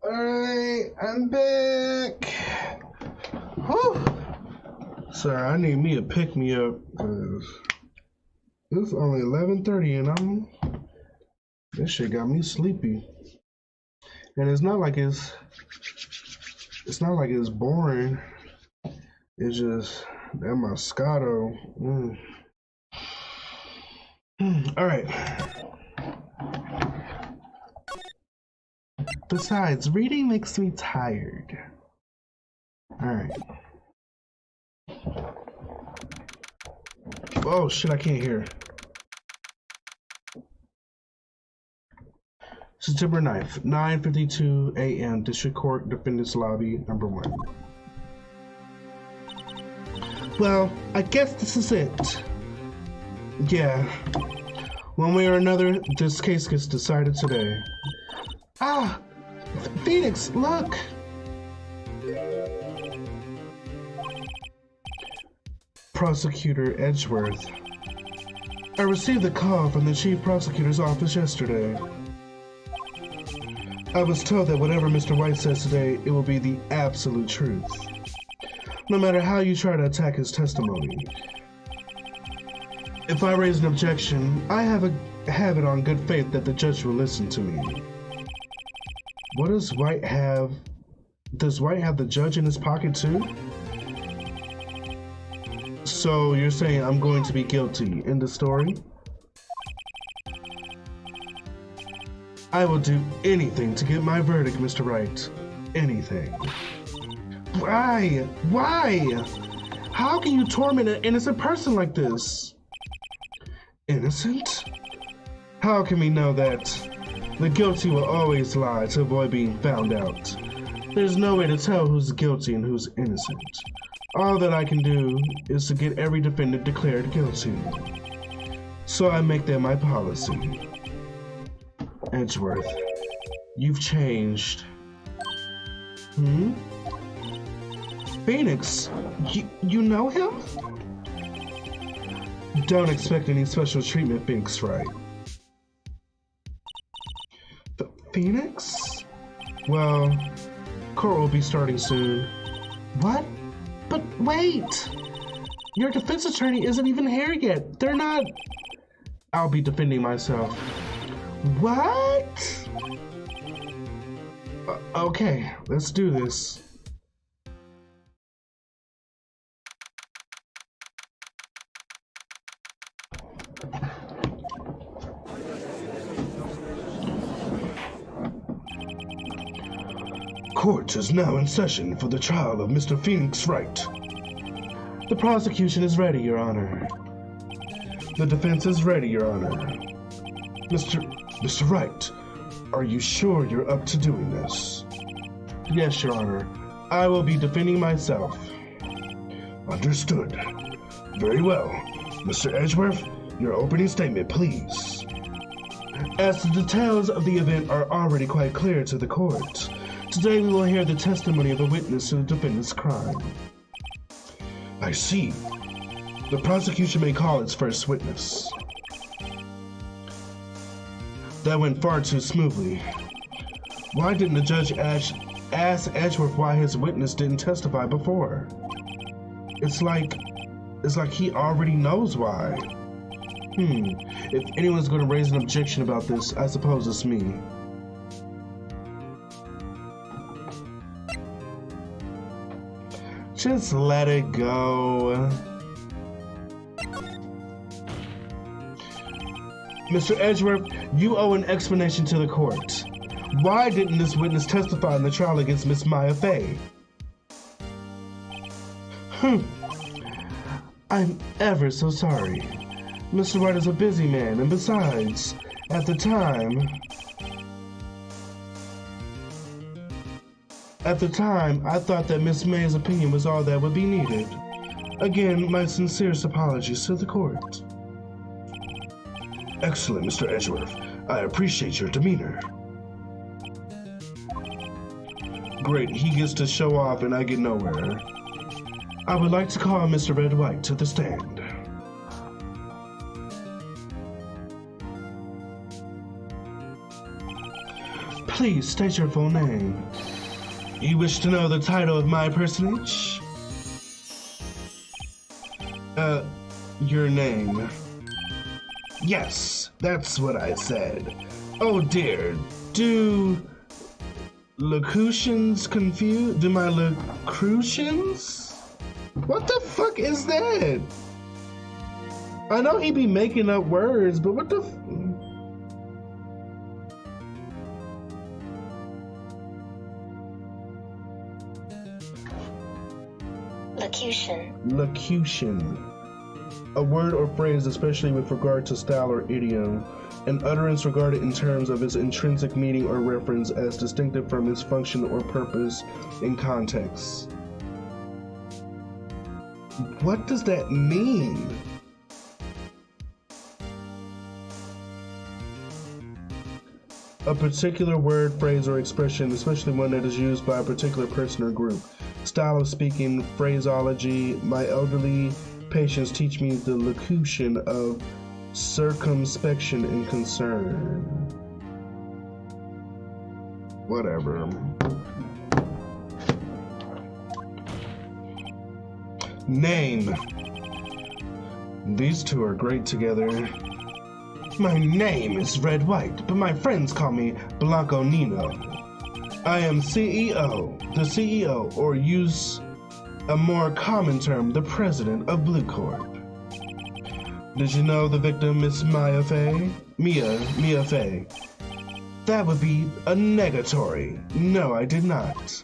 Alright, I'm back. Whew. Sorry, I need me a pick-me-up, because it's only 11:30 and this shit got me sleepy. And it's not like it's boring. It's just that Moscato. Alright. Besides, reading makes me tired. Alright. Oh shit, I can't hear. September 9th, 9:52 a.m. District Court, Defendant's Lobby, number 1. Well, I guess this is it. Yeah. One way or another, this case gets decided today. Ah! Phoenix, look! Prosecutor Edgeworth. I received a call from the Chief Prosecutor's office yesterday. I was told that whatever Mr. White says today, it will be the absolute truth. No matter how you try to attack his testimony. If I raise an objection, I have it on good faith that the judge will listen to me. What does Wright have? Does Wright have the judge in his pocket too? So you're saying I'm going to be guilty in the story? I will do anything to get my verdict, Mr. Wright. Anything. Why? Why? How can you torment an innocent person like this? Innocent? How can we know that? The guilty will always lie to avoid being found out. There's no way to tell who's guilty and who's innocent. All that I can do is to get every defendant declared guilty. So I make that my policy. Edgeworth, you've changed. Phoenix, you know him? Don't expect any special treatment, Phoenix, right? Phoenix? Well, court will be starting soon. What? But wait! Your defense attorney isn't even here yet. They're not... I'll be defending myself. What? Okay, let's do this. Court is now in session for the trial of Mr. Phoenix Wright. The prosecution is ready, Your Honor. The defense is ready, Your Honor. Mr. Wright, are you sure you're up to doing this? Yes, Your Honor. I will be defending myself. Understood. Very well. Mr. Edgeworth, your opening statement, please. As the details of the event are already quite clear to the court, today we will hear the testimony of a witness to the defendant's crime. I see. The prosecution may call its first witness. That went far too smoothly. Why didn't the judge ask Edgeworth why his witness didn't testify before? It's like he already knows why. If anyone's going to raise an objection about this, I suppose it's me. Just let it go. Mr. Edgeworth, you owe an explanation to the court. Why didn't this witness testify in the trial against Miss Maya Fey? I'm ever so sorry. Mr. Wright is a busy man, and besides, at the time, I thought that Miss May's opinion was all that would be needed. Again, my sincerest apologies to the court. Excellent, Mr. Edgeworth. I appreciate your demeanor. Great, he gets to show off and I get nowhere. I would like to call Mr. Red White to the stand. Please state your full name. You wish to know the title of my personage? Your name. Yes, that's what I said. Oh dear, do locutions confuse? Do my locutions? What the fuck is that? I know he be making up words, but what the Locution. Locution. A word or phrase, especially with regard to style or idiom, an utterance regarded in terms of its intrinsic meaning or reference as distinctive from its function or purpose in context. What does that mean? A particular word, phrase, or expression, especially one that is used by a particular person or group. Style of speaking, phraseology. My elderly patients teach me the locution of circumspection and concern. Whatever. Name. These two are great together. My name is Red White, but my friends call me Blanco Nino. I am CEO, the CEO, or use a more common term, the president of Blue Corp. Did you know the victim, Miss Mia Fey? That would be a negatory. No, I did not.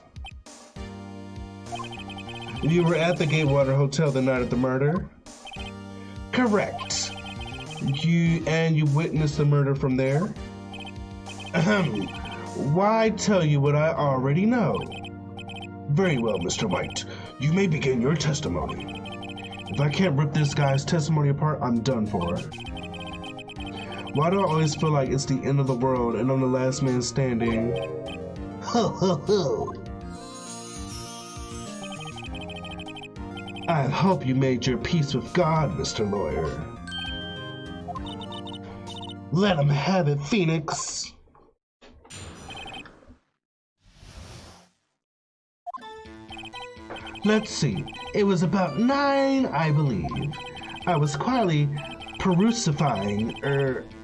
You were at the Gatewater Hotel the night of the murder? Correct. You witnessed the murder from there? Ahem. Why tell you what I already know? Very well, Mr. White. You may begin your testimony. If I can't rip this guy's testimony apart, I'm done for. Why do I always feel like it's the end of the world and I'm the last man standing? Ho, ho, ho. I hope you made your peace with God, Mr. Lawyer. Let him have it, Phoenix. Let's see, it was about 9, I believe. I was quietly perusifying,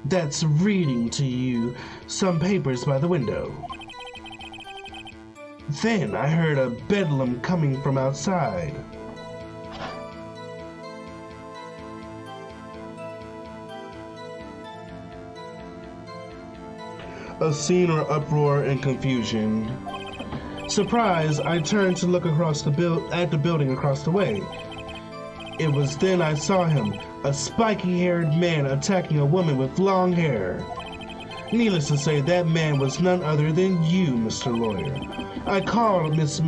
that's reading to you, some papers by the window. Then I heard a bedlam coming from outside. A scene or uproar and confusion. Surprised, I turned to look across at the building across the way. It was then I saw him, a spiky-haired man attacking a woman with long hair. Needless to say, that man was none other than you, Mr. Lawyer. I called Miss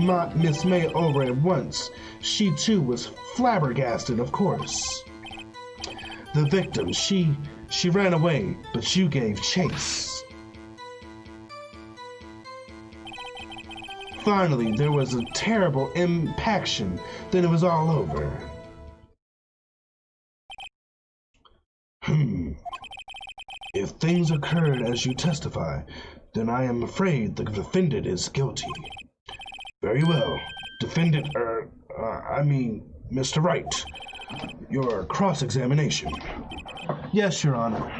May over at once. She too was flabbergasted, of course. The victim, she ran away, but you gave chase. Finally, there was a terrible impaction, then it was all over. If things occurred as you testify, then I am afraid the defendant is guilty. Very well. Defendant, Mr. Wright, your cross-examination. Yes, Your Honor.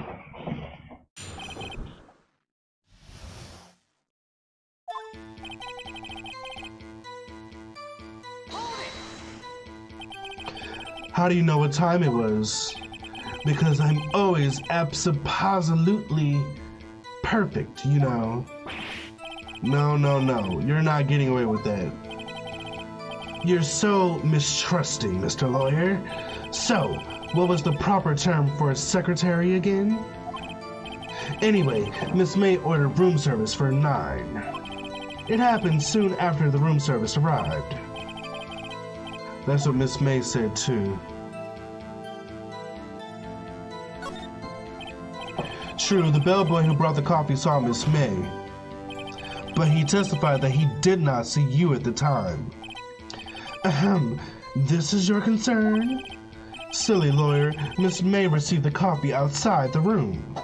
How do you know what time it was? Because I'm always absolutely perfect, you know. No, you're not getting away with that. You're so mistrusting, Mr. Lawyer. So, what was the proper term for a secretary again? Anyway, Miss May ordered room service for 9. It happened soon after the room service arrived. That's what Miss May said too. True, the bellboy who brought the coffee saw Miss May, but he testified that he did not see you at the time. Ahem, this is your concern? Silly lawyer, Miss May received the coffee outside the room.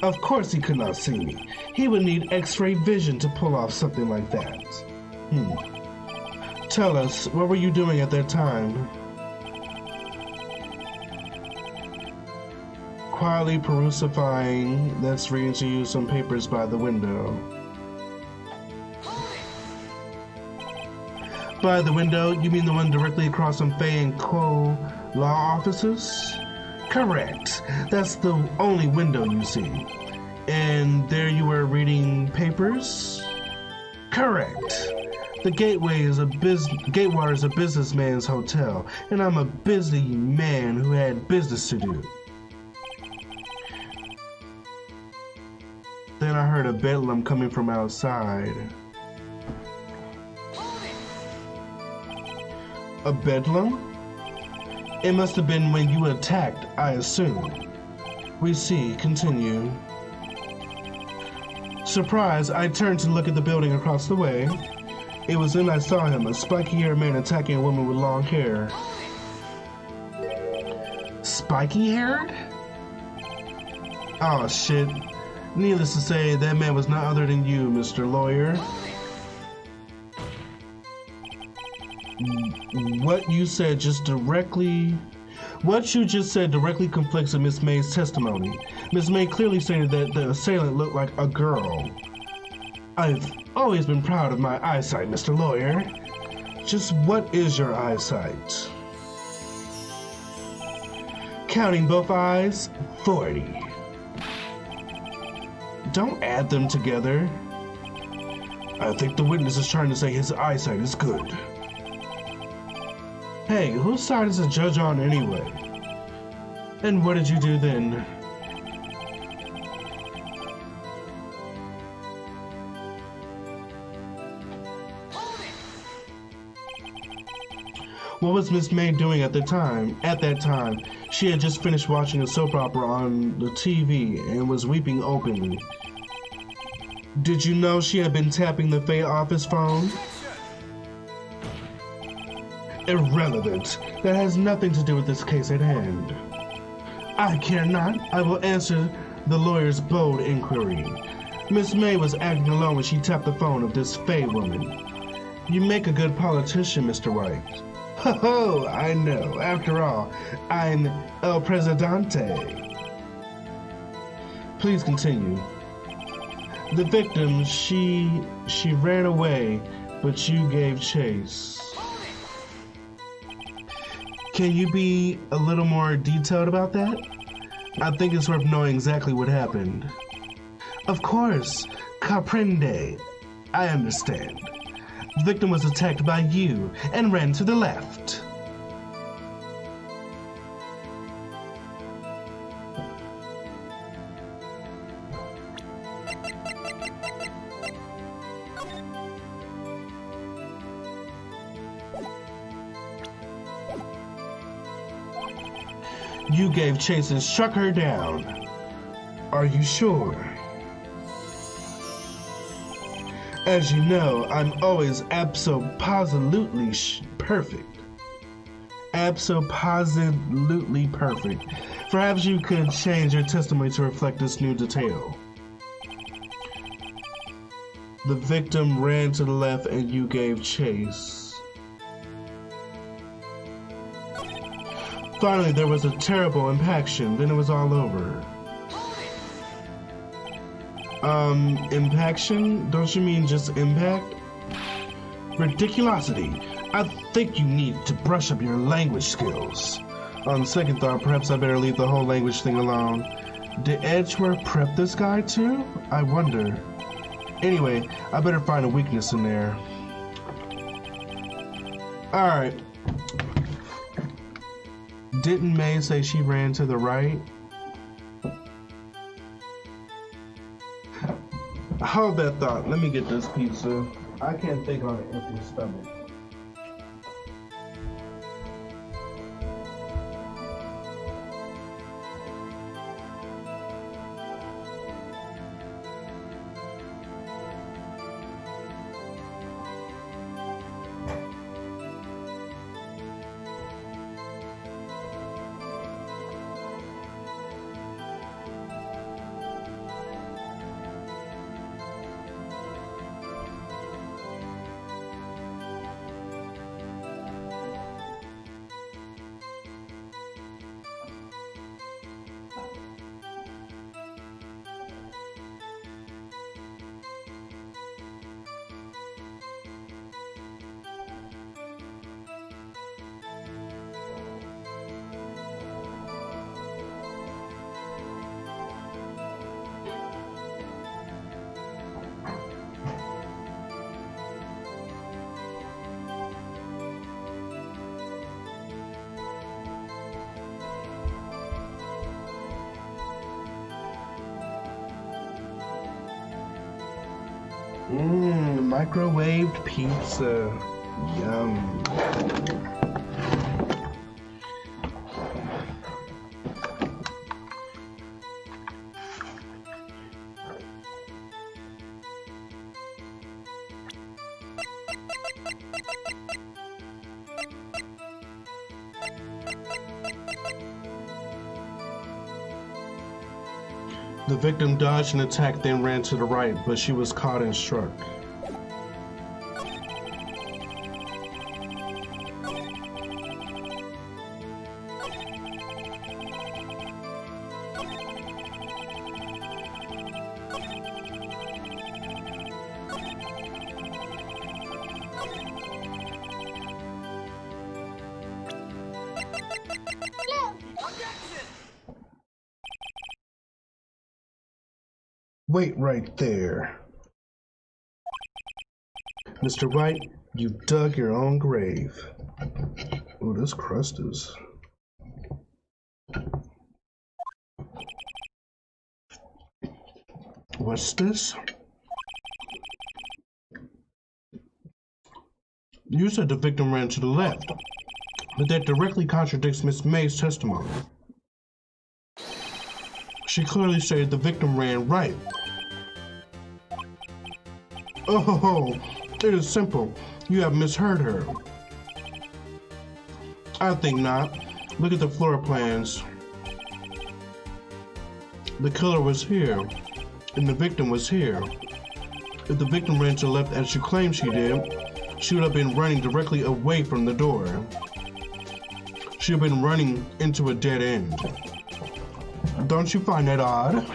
Of course he could not see me. He would need X-ray vision to pull off something like that. Tell us, what were you doing at that time? Quietly perusifying, that's reading to you some papers by the window. By the window, you mean the one directly across from Fay and Co. law offices? Correct. That's the only window you see. And there you were reading papers? Correct. The Gatewater is a businessman's hotel, and I'm a busy man who had business to do. Then I heard a bedlam coming from outside. A bedlam? It must have been when you attacked, I assume. We see. Continue. Surprised, I turned to look at the building across the way. It was then I saw him, a spiky-haired man attacking a woman with long hair. Spiky-haired? Oh, shit. Needless to say, that man was none other than you, Mr. Lawyer. What you just said directly conflicts with Miss May's testimony. Miss May clearly stated that the assailant looked like a girl. I've always been proud of my eyesight, Mr. Lawyer. Just what is your eyesight? Counting both eyes, 40. Don't add them together. I think the witness is trying to say his eyesight is good. Hey, whose side is the judge on anyway? And what did you do then? What was Miss May doing at the time? At that time, she had just finished watching a soap opera on the TV and was weeping openly. Did you know she had been tapping the Fay office phone? Irrelevant. That has nothing to do with this case at hand. I care not. I will answer the lawyer's bold inquiry. Miss May was acting alone when she tapped the phone of this Fay woman. You make a good politician, Mr. Wright. Ho ho, I know. After all, I'm El Presidente. Please continue. The victim, she ran away, but you gave chase. Can you be a little more detailed about that? I think it's worth knowing exactly what happened. Of course, comprende. I understand. The victim was attacked by you and ran to the left. You gave chase and struck her down. Are you sure? As you know, I'm always abso-positively perfect. Abso-positively perfect. Perhaps you could change your testimony to reflect this new detail. The victim ran to the left and you gave chase. Finally, there was a terrible impaction, then it was all over. Impaction? Don't you mean just impact? Ridiculosity. I think you need to brush up your language skills. On second thought, perhaps I better leave the whole language thing alone. Did Edgeworth prep this guy too? I wonder. Anyway, I better find a weakness in there. Alright. Didn't May say she ran to the right? Hold that thought. Let me get this pizza. I can't think on an empty stomach. Microwaved pizza. Yum. The victim dodged an attack, then ran to the right, but she was caught and struck. Wait right there. Mr. Wright, you dug your own grave. Oh, this crust is... What's this? You said the victim ran to the left, but that directly contradicts Miss May's testimony. She clearly stated the victim ran right. Oh, it is simple. You have misheard her. I think not. Look at the floor plans. The killer was here, and the victim was here. If the victim ran to the left as she claimed she did, she would have been running directly away from the door. She would have been running into a dead end. Don't you find that odd?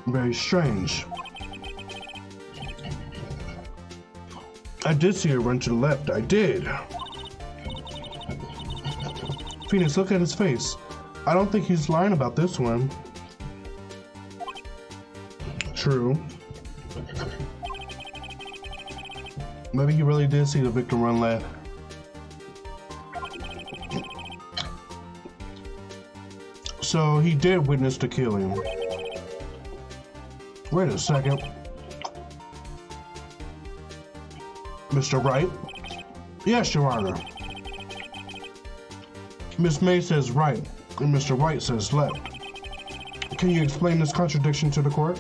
Very strange. I did see her run to the left. I did. Phoenix, look at his face. I don't think he's lying about this one. True. Maybe he really did see the victim run left. So he did witness the killing. Wait a second. Mr. Wright? Yes, Your Honor. Miss May says right, and Mr. Wright says left. Can you explain this contradiction to the court?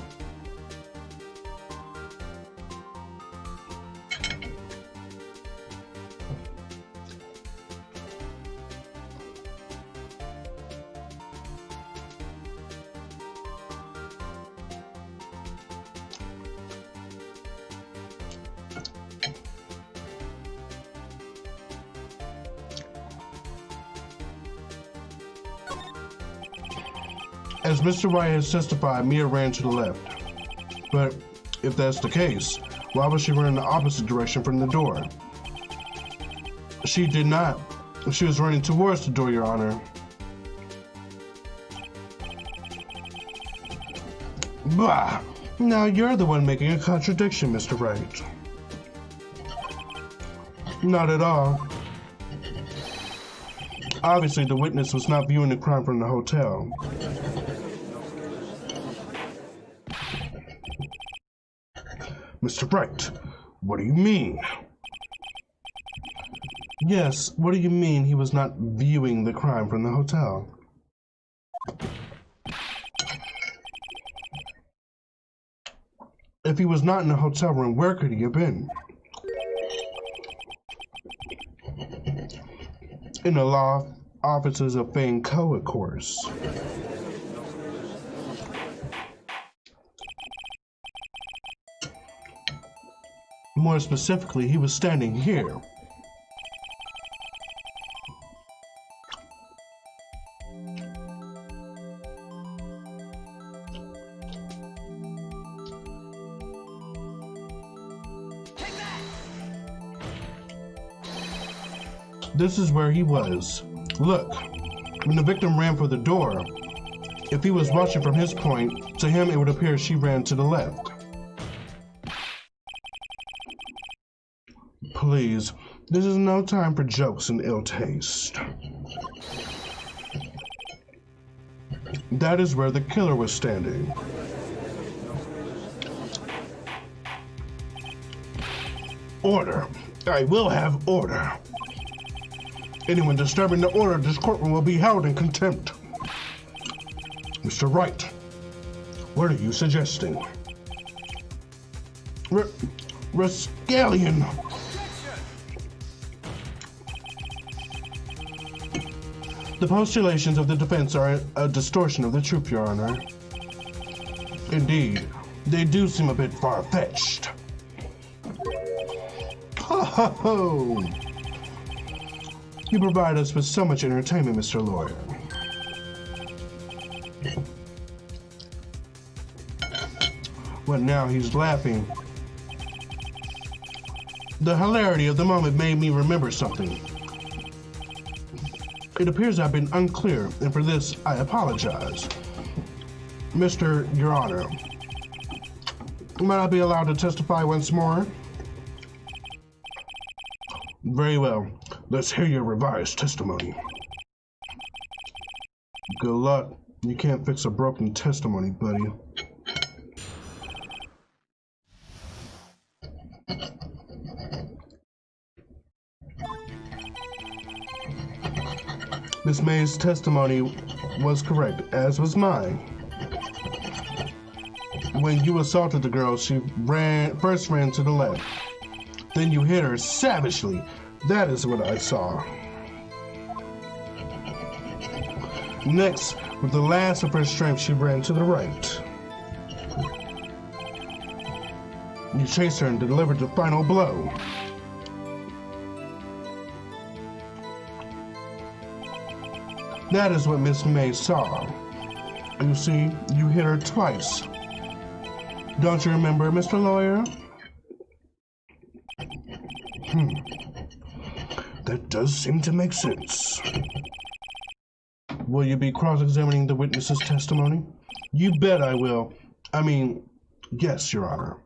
As Mr. Wright has testified, Mia ran to the left. But if that's the case, why was she running the opposite direction from the door? She did not. She was running towards the door, Your Honor. Bah! Now you're the one making a contradiction, Mr. Wright. Not at all. Obviously, the witness was not viewing the crime from the hotel. Mr. Wright, what do you mean? Yes, what do you mean he was not viewing the crime from the hotel? If he was not in the hotel room, where could he have been? In the law offices of Fane Co, of course. More specifically, he was standing here. This is where he was. Look, when the victim ran for the door, if he was watching from his point, to him it would appear she ran to the left. Please, this is no time for jokes and ill taste. That is where the killer was standing. Order. I will have order. Anyone disturbing the order of this courtroom will be held in contempt. Mr. Wright, what are you suggesting? Rascallion. The postulations of the defense are a distortion of the truth, Your Honor. Indeed, they do seem a bit far-fetched. Ho ho ho! You provide us with so much entertainment, Mr. Lawyer. What now? He's laughing. The hilarity of the moment made me remember something. It appears I've been unclear, and for this, I apologize. Your Honor, might I be allowed to testify once more? Very well. Let's hear your revised testimony. Good luck. You can't fix a broken testimony, buddy. Miss May's testimony was correct, as was mine. When you assaulted the girl, she first ran to the left. Then you hit her savagely. That is what I saw. Next, with the last of her strength, she ran to the right. You chased her and delivered the final blow. That is what Miss May saw. You see, you hit her twice. Don't you remember, Mr. Lawyer? That does seem to make sense. Will you be cross-examining the witness's testimony? You bet I will. I mean, yes, Your Honor.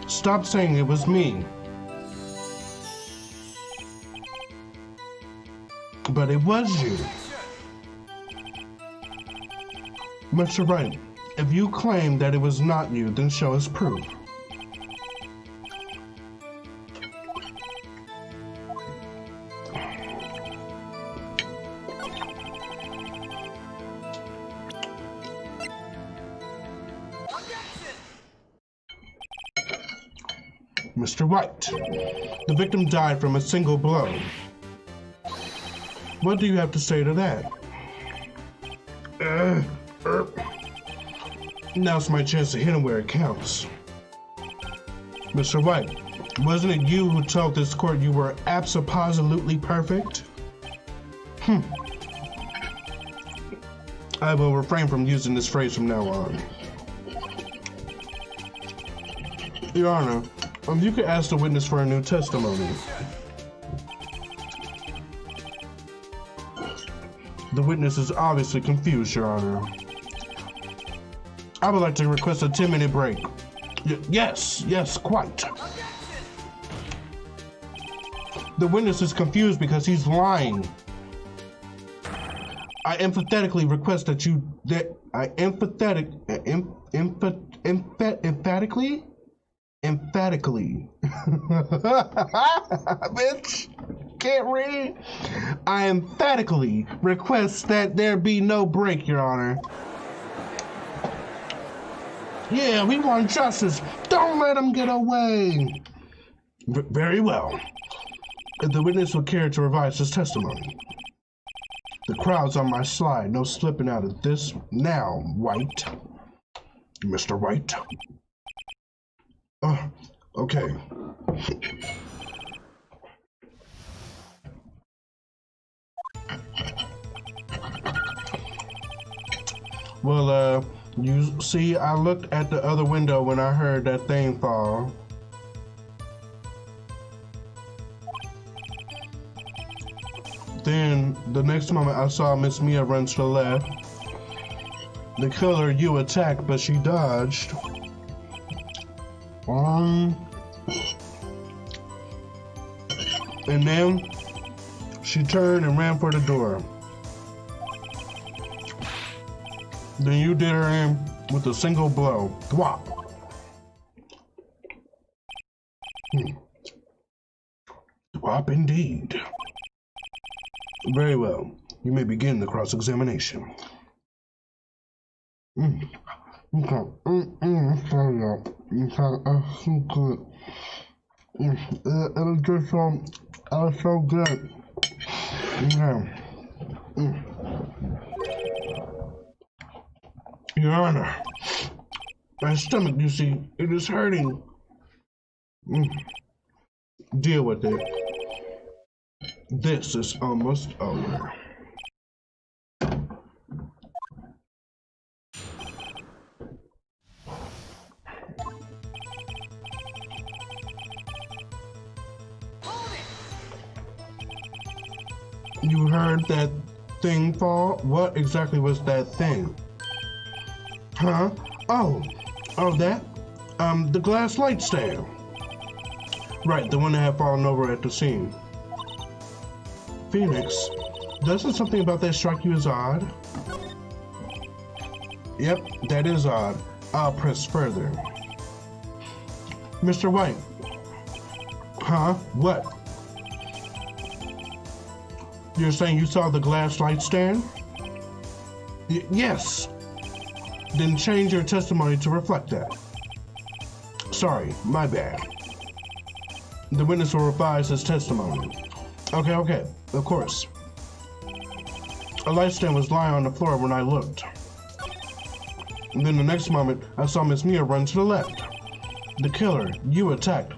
Stop saying it was me. But it was you. Mr. Wright, if you claim that it was not you, then show us proof. Mr. Wright, the victim died from a single blow. What do you have to say to that? Now's my chance to hit him where it counts. Mr. Wright, wasn't it you who told this court you were abso-positively perfect? I will refrain from using this phrase from now on. Your Honor, if you could ask the witness for a new testimony. The witness is obviously confused, Your Honor. I would like to request a 10-minute break. Yes, quite. The witness is confused because he's lying. I emphatically request that you... Emphatically? Bitch, can't read. I emphatically request that there be no break, Your Honor. Yeah, we want justice. Don't let him get away. Very well. If the witness will care to revise his testimony. The crowd's on my slide. No slipping out of this now, Wright. Mr. Wright. Okay. Well, you see, I looked at the other window when I heard that thing fall. Then, the next moment I saw Miss Mia run to the left. The killer, you attacked, but she dodged. And then, she turned and ran for the door. Then you did her in with a single blow. Thwop. Thwop indeed. Very well. You may begin the cross-examination. Okay. So good. It was so good. Yeah. Your Honor, my stomach, you see, it is hurting. Deal with it. This is almost over. You heard that thing fall? What exactly was that thing? Huh? Oh, that? The glass light stand. Right, the one that had fallen over at the scene. Phoenix, doesn't something about that strike you as odd? Yep, that is odd. I'll press further. Mr. White. Huh? What? You're saying you saw the glass light stand? Yes. Then change your testimony to reflect that. Sorry, my bad. The witness will revise his testimony. Okay, of course. A light stand was lying on the floor when I looked. And then the next moment, I saw Miss Mia run to the left. The killer, you attacked.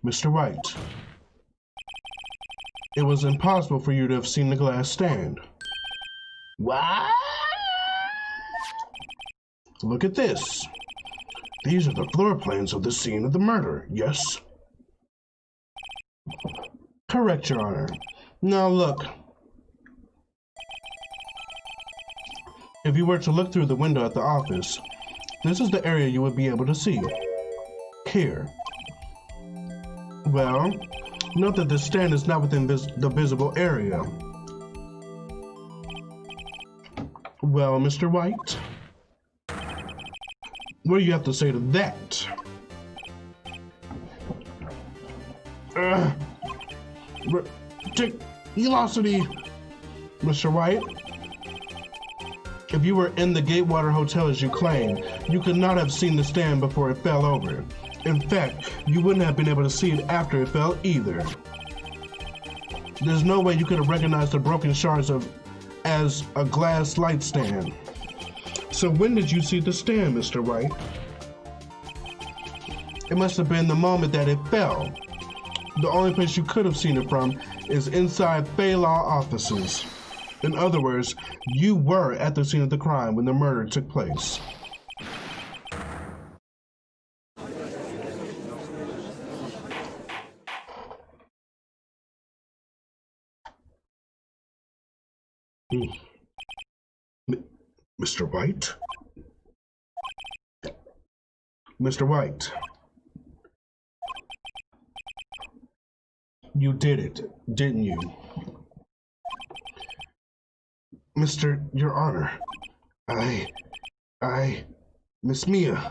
Mr. Wright, it was impossible for you to have seen the glass stand. What? Look at this. These are the floor plans of the scene of the murder, yes? Correct, Your Honor. Now look. If you were to look through the window at the office, this is the area you would be able to see. Here. Well, note that the stand is not within the visible area. Well, Mr. White, what do you have to say to that? Velocity, Mr. White. If you were in the Gatewater Hotel as you claim, you could not have seen the stand before it fell over. In fact, you wouldn't have been able to see it after it fell either. There's no way you could have recognized the broken shards as a glass light stand. So when did you see the stand, Mr. Wright? It must have been the moment that it fell. The only place you could have seen it from is inside Fay Law offices. In other words, you were at the scene of the crime when the murder took place. Mr. White? Mr. White. You did it, didn't you? Your Honor, Miss Mia.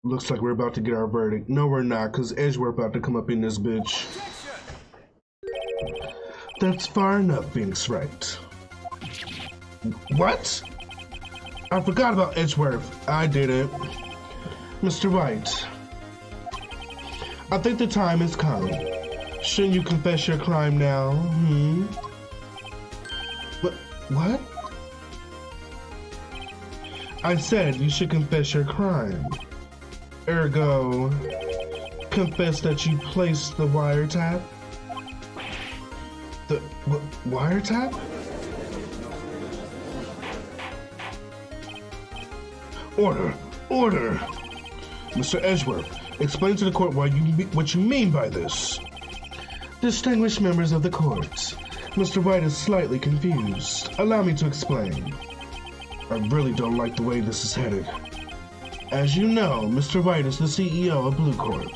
Looks like we're about to get our verdict. No, we're not, because Edge, we're about to come up in this bitch. That's far enough, Phoenix Wright. What? I forgot about Edgeworth. I did it. Mr. Wright, I think the time has come. Shouldn't you confess your crime now? What? I said you should confess your crime. Ergo, confess that you placed the wiretap? The wiretap? Order! Mr. Edgeworth, explain to the court what you mean by this. Distinguished members of the court, Mr. Wright is slightly confused. Allow me to explain. I really don't like the way this is headed. As you know, Mr. Wright is the CEO of Blue Corp.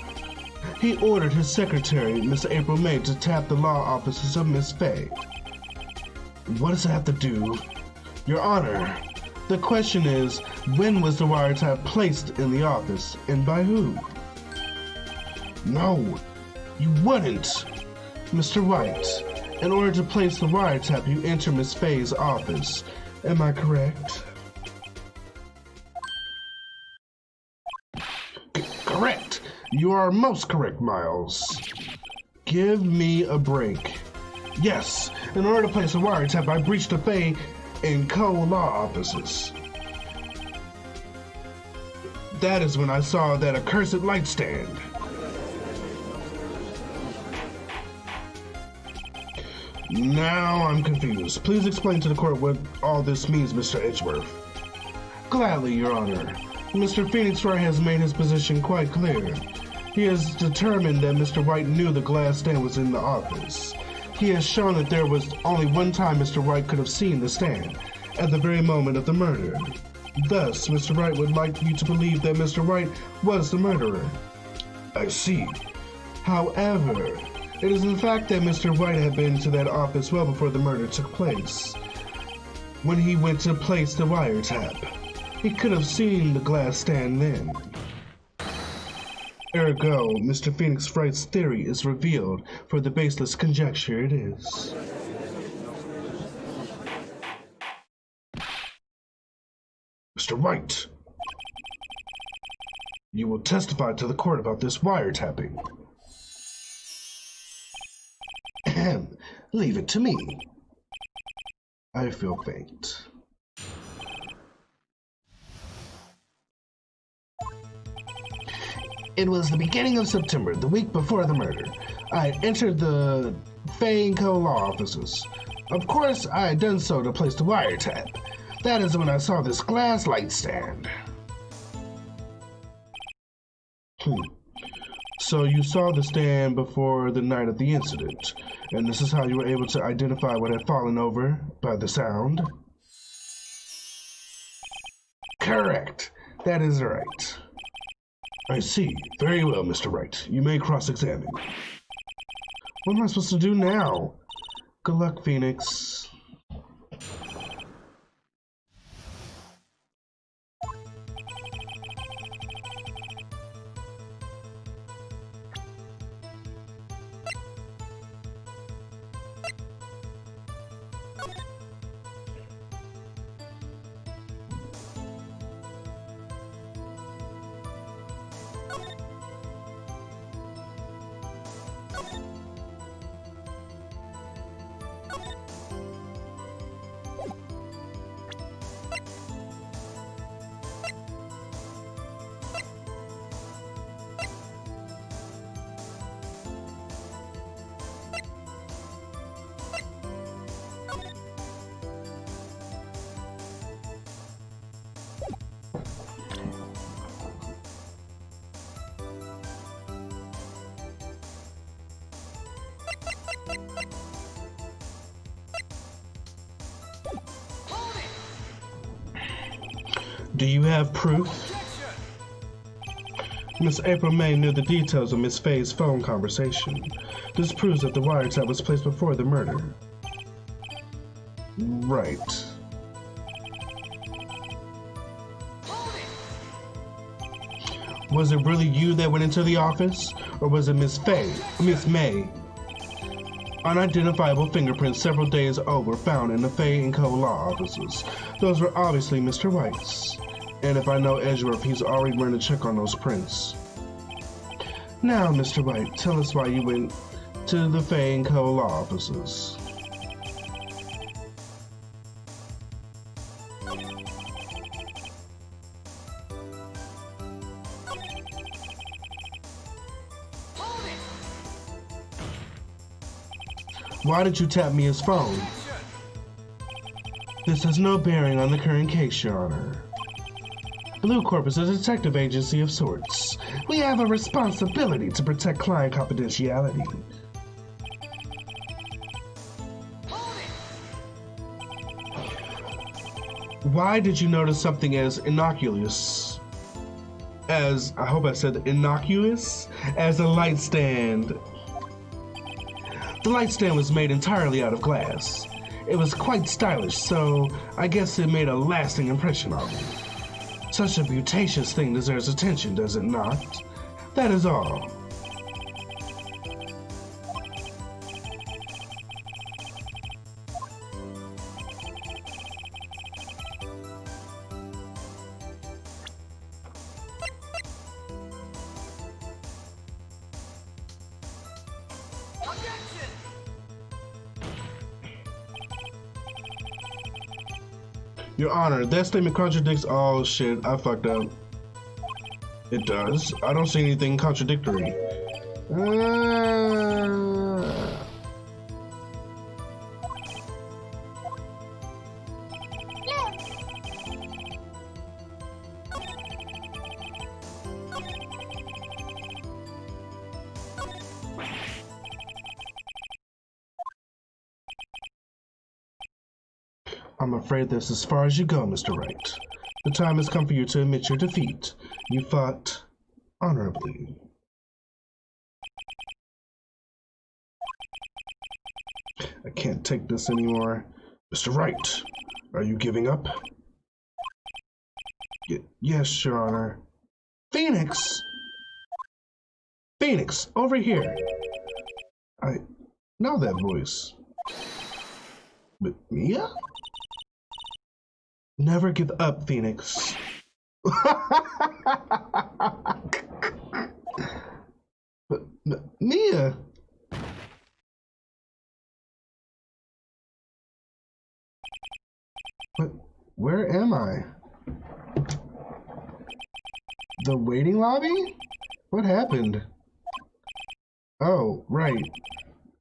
He ordered his secretary, Miss April May, to tap the law offices of Miss Fay. What does it have to do? Your Honor, the question is, when was the wiretap placed in the office, and by who? No, you wouldn't. Mr. Wright, in order to place the wiretap, you enter Miss Fay's office. Am I correct? Correct. You are most correct, Miles. Give me a break. Yes, in order to place a wiretap, I breached the Fay and Co. law offices. That is when I saw that accursed light stand. Now I'm confused. Please explain to the court what all this means, Mr. Edgeworth. Gladly, Your Honor. Mr. Phoenix Wright has made his position quite clear. He has determined that Mr. Wright knew the glass stand was in the office. He has shown that there was only one time Mr. Wright could have seen the stand, at the very moment of the murder. Thus, Mr. Wright would like you to believe that Mr. Wright was the murderer. I see. However, it is the fact that Mr. Wright had been to that office well before the murder took place. When he went to place the wiretap, he could have seen the glass stand then. Ergo, Mr. Phoenix Wright's theory is revealed for the baseless conjecture it is. Mr. Wright, you will testify to the court about this wiretapping. Leave it to me. I feel faint. It was the beginning of September, the week before the murder. I entered the Fay & Co. law offices. Of course, I had done so to place the wiretap. That is when I saw this glass light stand. So you saw the stand before the night of the incident, and this is how you were able to identify what had fallen over by the sound? Correct. That is right. I see. Very well, Mr. Wright. You may cross-examine. What am I supposed to do now? Good luck, Phoenix. Do you have proof? Miss April May knew the details of Miss Fay's phone conversation. This proves that the wiretap was placed before the murder. Right. Was it really you that went into the office? Or was it Miss May? Unidentifiable fingerprints several days old were found in the Fay & Co. law offices. Those were obviously Mr. Wright's. And if I know Edgeworth, he's already run a check on those prints. Now, Mr. Wright, tell us why you went to the Fay & Co. law offices. Why did you tap Mia's phone? This has no bearing on the current case, Your Honor. Blue Corp is a detective agency of sorts. We have a responsibility to protect client confidentiality. Why did you notice something as innocuous as, I hope I said innocuous, as a light stand? The light stand was made entirely out of glass. It was quite stylish, so I guess it made a lasting impression on me. Such a beauticious thing deserves attention, does it not? That is all. Your Honor, that statement contradicts. Oh shit, I fucked up. It does. I don't see anything contradictory. I'm afraid that's as far as you go, Mr. Wright. The time has come for you to admit your defeat. You fought honorably. I can't take this anymore. Mr. Wright, are you giving up? Yes, Your Honor. Phoenix! Phoenix, over here! I know that voice. But Mia? Never give up, Phoenix. Mia! Where am I? The waiting lobby? What happened? Oh, right.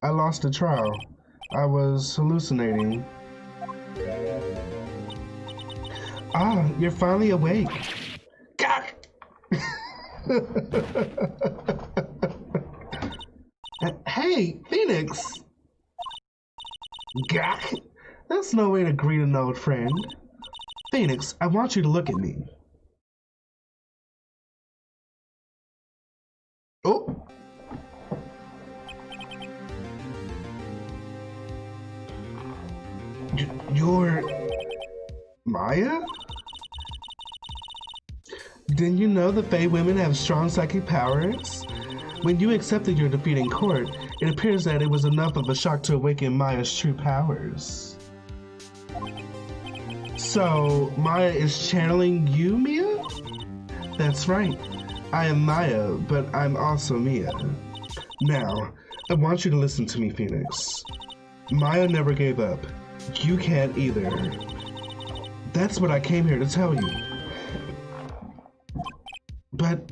I lost a trial. I was hallucinating. Ah, you're finally awake. Gah! Hey, Phoenix! Gah! That's no way to greet an old friend. Phoenix, I want you to look at me. Oh! You're Maya? Didn't you know the Fae women have strong psychic powers? When you accepted your defeat in court, it appears that it was enough of a shock to awaken Maya's true powers. So, Maya is channeling you, Mia? That's right. I am Maya, but I'm also Mia. Now, I want you to listen to me, Phoenix. Maya never gave up. You can't either. That's what I came here to tell you. But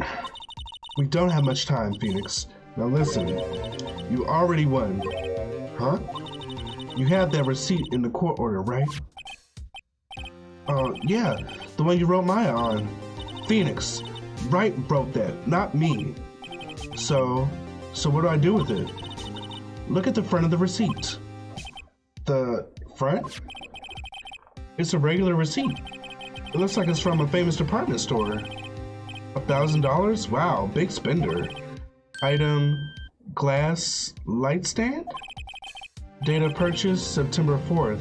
we don't have much time, Phoenix. Now listen, you already won. Huh? You have that receipt in the court order, right? Yeah, the one you wrote Maya on. Phoenix, Wright wrote that, not me. So what do I do with it? Look at the front of the receipt. The front? It's a regular receipt. It looks like it's from a famous department store. $1,000? Wow, big spender. Item, glass light stand? Date of purchase, September 4th.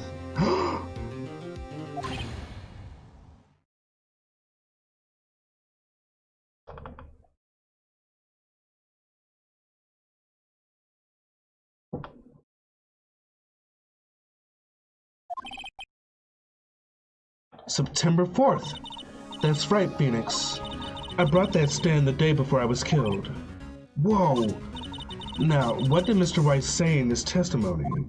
September 4th. That's right, Phoenix. I brought that stand the day before I was killed. Whoa. Now, what did Mr. Wright say in his testimony?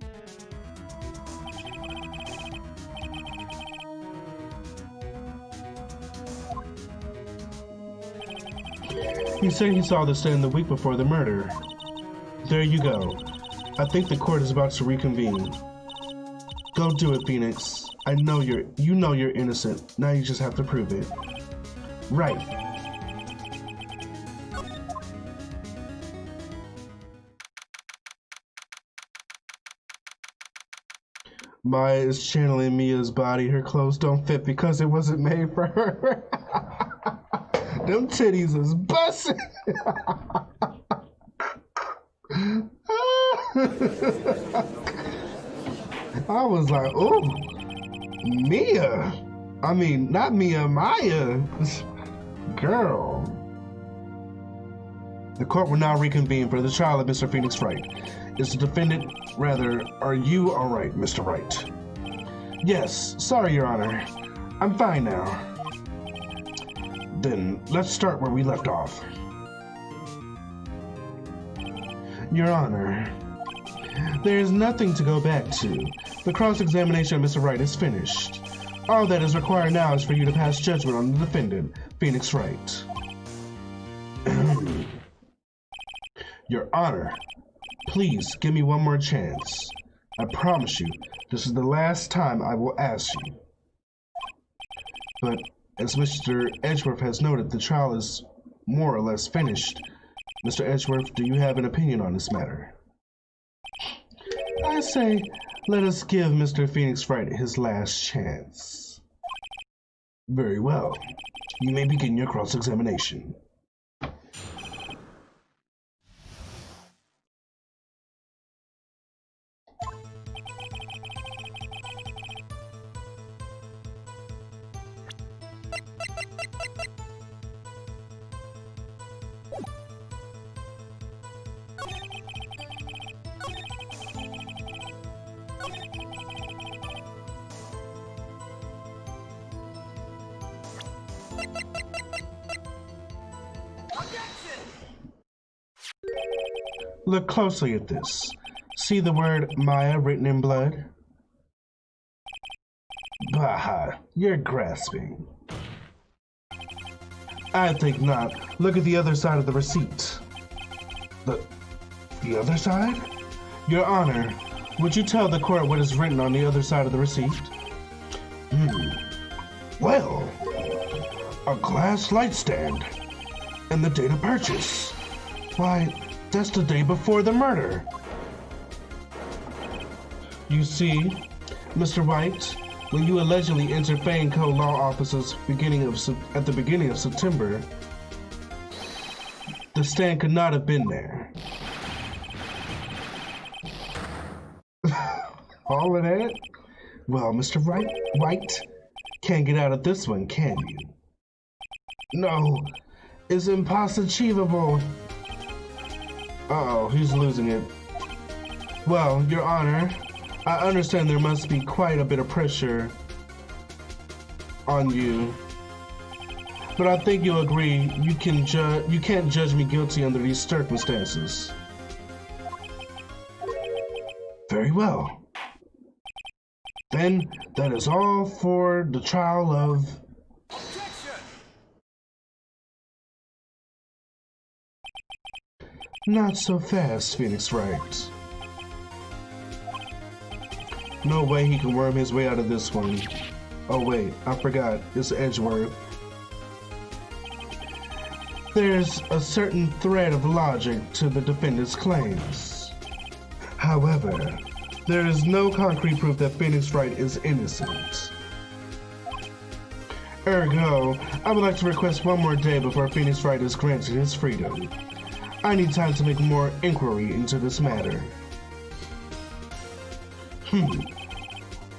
He said he saw the stand the week before the murder. There you go. I think the court is about to reconvene. Go do it, Phoenix. I know you're innocent. Now you just have to prove it. Right. Maya is channeling Mia's body. Her clothes don't fit because it wasn't made for her. Them titties is busting. I was like, oh, Mia. I mean, not Mia, Maya. Girl. The court will now reconvene for the trial of Mr. Phoenix Wright. Is the defendant, are you all right, Mr. Wright? Yes, sorry, Your Honor. I'm fine now. Then let's start where we left off. Your Honor, there is nothing to go back to. The cross-examination of Mr. Wright is finished. All that is required now is for you to pass judgment on the defendant, Phoenix Wright. Your Honor, please give me one more chance. I promise you, this is the last time I will ask you. But as Mr. Edgeworth has noted, the trial is more or less finished. Mr. Edgeworth, do you have an opinion on this matter? I say, let us give Mr. Phoenix Wright his last chance. Very well. You may begin your cross-examination. Look closely at this. See the word Maya written in blood? Bah, you're grasping. I think not. Look at the other side of the receipt. The other side? Your Honor, would you tell the court what is written on the other side of the receipt? Well, a glass light stand. And the date of purchase. Why, that's the day before the murder. You see, Mr. Wright, when you allegedly entered Fane Co. law offices at the beginning of September, the stand could not have been there. All of that? Well, Mr. Wright, can't get out of this one, can you? No, it's impossible. Uh-oh, he's losing it. Well, Your Honor, I understand there must be quite a bit of pressure on you. But I think you'll agree you can't judge me guilty under these circumstances. Very well. Then that is all for the trial of... Not so fast, Phoenix Wright. No way he can worm his way out of this one. Oh wait, I forgot, it's Edgeworth. There's a certain thread of logic to the defendant's claims. However, there is no concrete proof that Phoenix Wright is innocent. Ergo, I would like to request one more day before Phoenix Wright is granted his freedom. I need time to make more inquiry into this matter.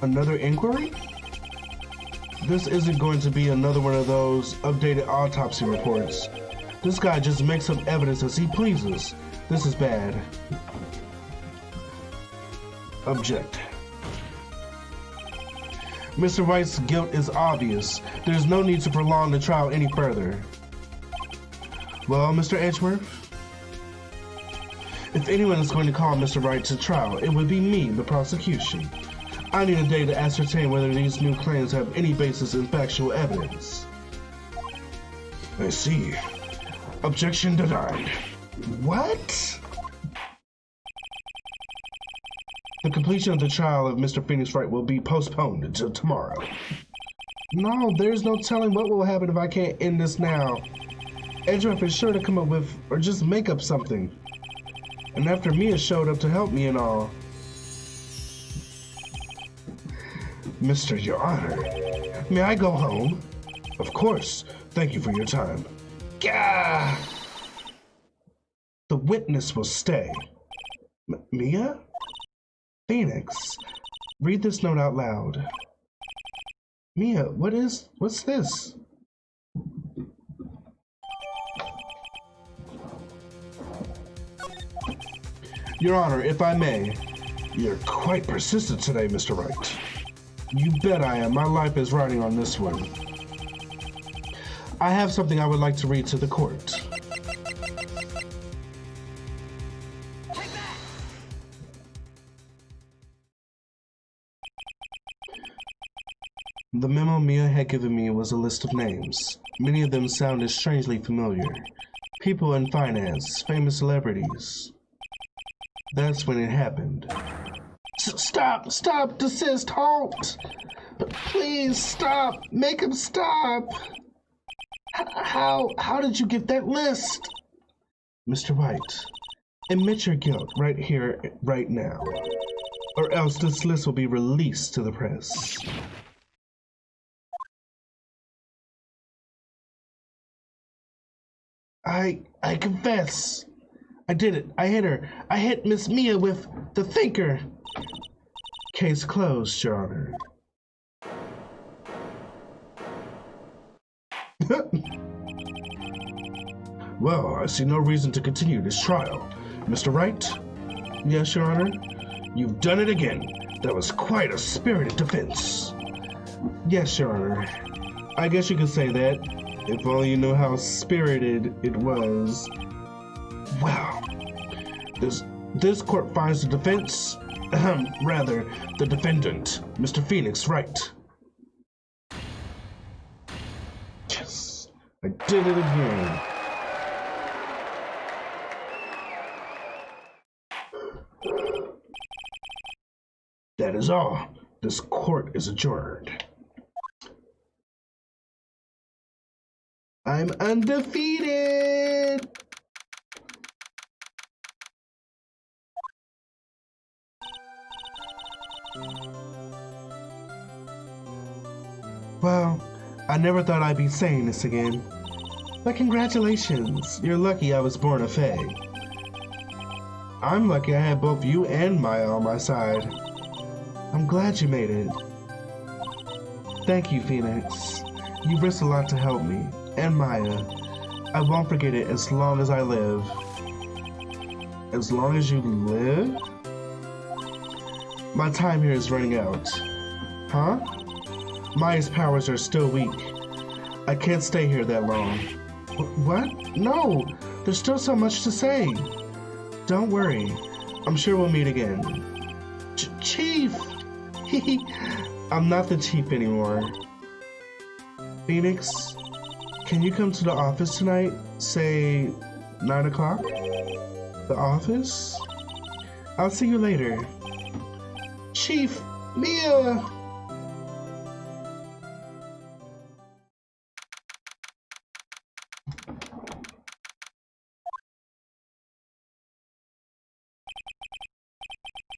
Another inquiry? This isn't going to be another one of those updated autopsy reports. This guy just makes up evidence as he pleases. This is bad. Object. Mr. Wright's guilt is obvious. There's no need to prolong the trial any further. Well, Mr. Edgeworth? If anyone is going to call Mr. Wright to trial, it would be me, the prosecution. I need a day to ascertain whether these new claims have any basis in factual evidence. I see. Objection denied. What? The completion of the trial of Mr. Phoenix Wright will be postponed until tomorrow. No, there's no telling what will happen if I can't end this now. Edgeworth is sure to come up with, or just make up something. And after Mia showed up to help me and all. Mr. Your Honor, may I go home? Of course. Thank you for your time. Gah! The witness will stay. Mia? Phoenix, read this note out loud. Mia, what's this? Your Honor, if I may. You're quite persistent today, Mr. Wright. You bet I am. My life is riding on this one. I have something I would like to read to the court. The memo Mia had given me was a list of names. Many of them sounded strangely familiar. People in finance, famous celebrities. That's when it happened. Stop, desist, halt! Please stop, make him stop! How did you get that list? Mr. Wright, admit your guilt right here, right now, or else this list will be released to the press. I confess. I did it. I hit her. I hit Miss Mia with the thinker. Case closed, Your Honor. Well, I see no reason to continue this trial. Mr. Wright? Yes, Your Honor? You've done it again. That was quite a spirited defense. Yes, Your Honor. I guess you could say that. If only you knew how spirited it was. Well, this court finds the defense, rather, the defendant, Mr. Phoenix Wright. Yes, I did it again. That is all. This court is adjourned. I'm undefeated! Well, I never thought I'd be saying this again. But congratulations, you're lucky I was born a fae. I'm lucky I had both you and Maya on my side. I'm glad you made it. Thank you, Phoenix. You risked a lot to help me, and Maya. I won't forget it as long as I live. As long as you live? My time here is running out. Huh? Maya's powers are still weak. I can't stay here that long. What? No! There's still so much to say. Don't worry. I'm sure we'll meet again. Chief! I'm not the chief anymore. Phoenix, can you come to the office tonight? Say 9 o'clock? The office? I'll see you later. Chief, Mia!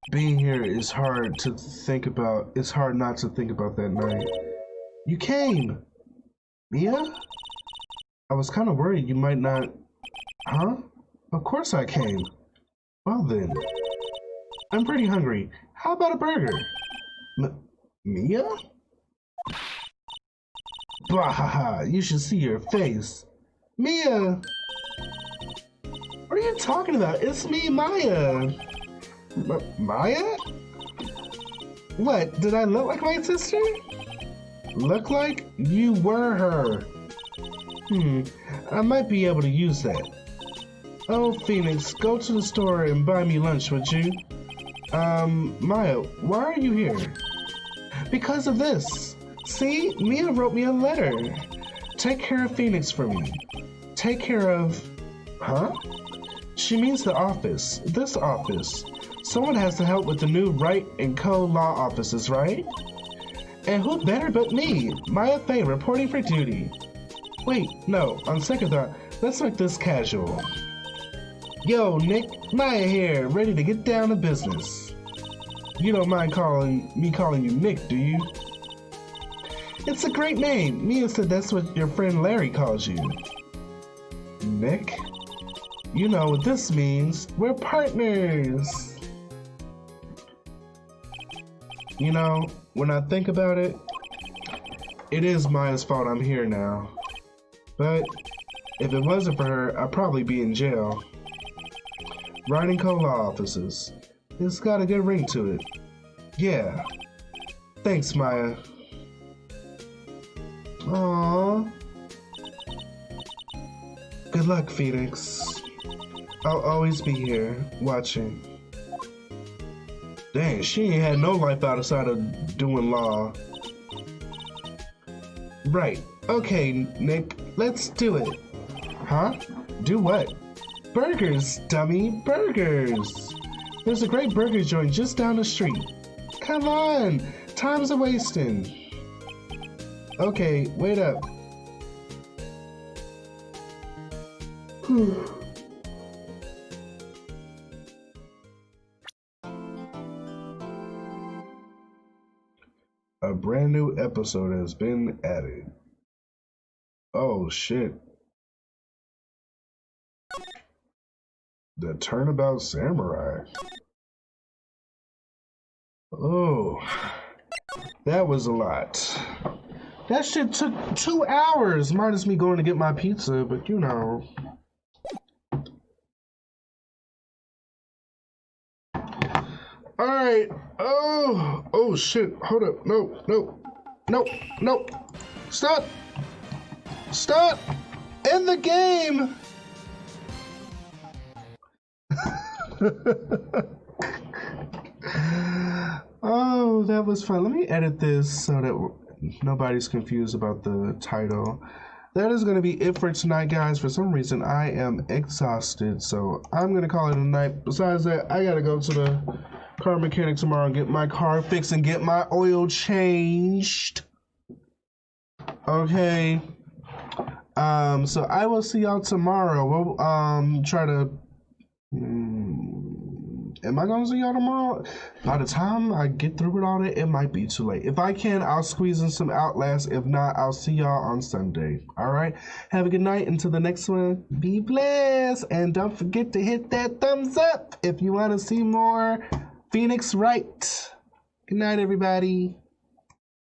Being here is hard to think about. It's hard not to think about that night. You came! Mia? I was kind of worried you might not... Huh? Of course I came. Well then. I'm pretty hungry. How about a burger? Mia? Bahaha, you should see your face. Mia! What are you talking about? It's me, Maya. Maya? What, did I look like my sister? Look like you were her. I might be able to use that. Oh, Phoenix, go to the store and buy me lunch, would you? Maya, why are you here? Because of this. See, Mia wrote me a letter. Take care of Phoenix for me. Take care of... Huh? She means the office. This office. Someone has to help with the new Wright and Co. law offices, right? And who better but me, Maya Fey, reporting for duty. Wait, no, on second thought, let's make this casual. Yo, Nick, Maya here, ready to get down to business. You don't mind calling you Nick, do you? It's a great name. Mia said that's what your friend Larry calls you. Nick? You know what this means. We're partners. You know, when I think about it, it is Maya's fault I'm here now. But if it wasn't for her, I'd probably be in jail. Wright and Co. law offices. It's got a good ring to it. Yeah. Thanks, Maya. Aww. Good luck, Phoenix. I'll always be here, watching. Dang, she ain't had no life outside of doing law. Right. Okay, Nick, let's do it. Huh? Do what? Burgers, dummy, burgers. There's a great burger joint just down the street. Come on, time's a wasting. Okay, wait up. Whew. A brand new episode has been added. Oh shit. The Turnabout Samurai. Oh, that was a lot. That shit took 2 hours, minus me going to get my pizza, but you know. Alright, oh shit, hold up, no. Stop! End the game! Oh, that was fun. Let me edit this so that nobody's confused about the title. That is going to be it for tonight, guys. For some reason, I am exhausted, so I'm going to call it a night. Besides that, I got to go to the car mechanic tomorrow and get my car fixed and get my oil changed. Okay. So I will see y'all tomorrow. We'll try to... am I gonna see y'all tomorrow? By the time I get through with all that, it might be too late. If I can, I'll squeeze in some Outlast. If not, I'll see y'all on Sunday. All right? Have a good night. Until the next one, be blessed. And don't forget to hit that thumbs up if you want to see more Phoenix Wright. Good night, everybody.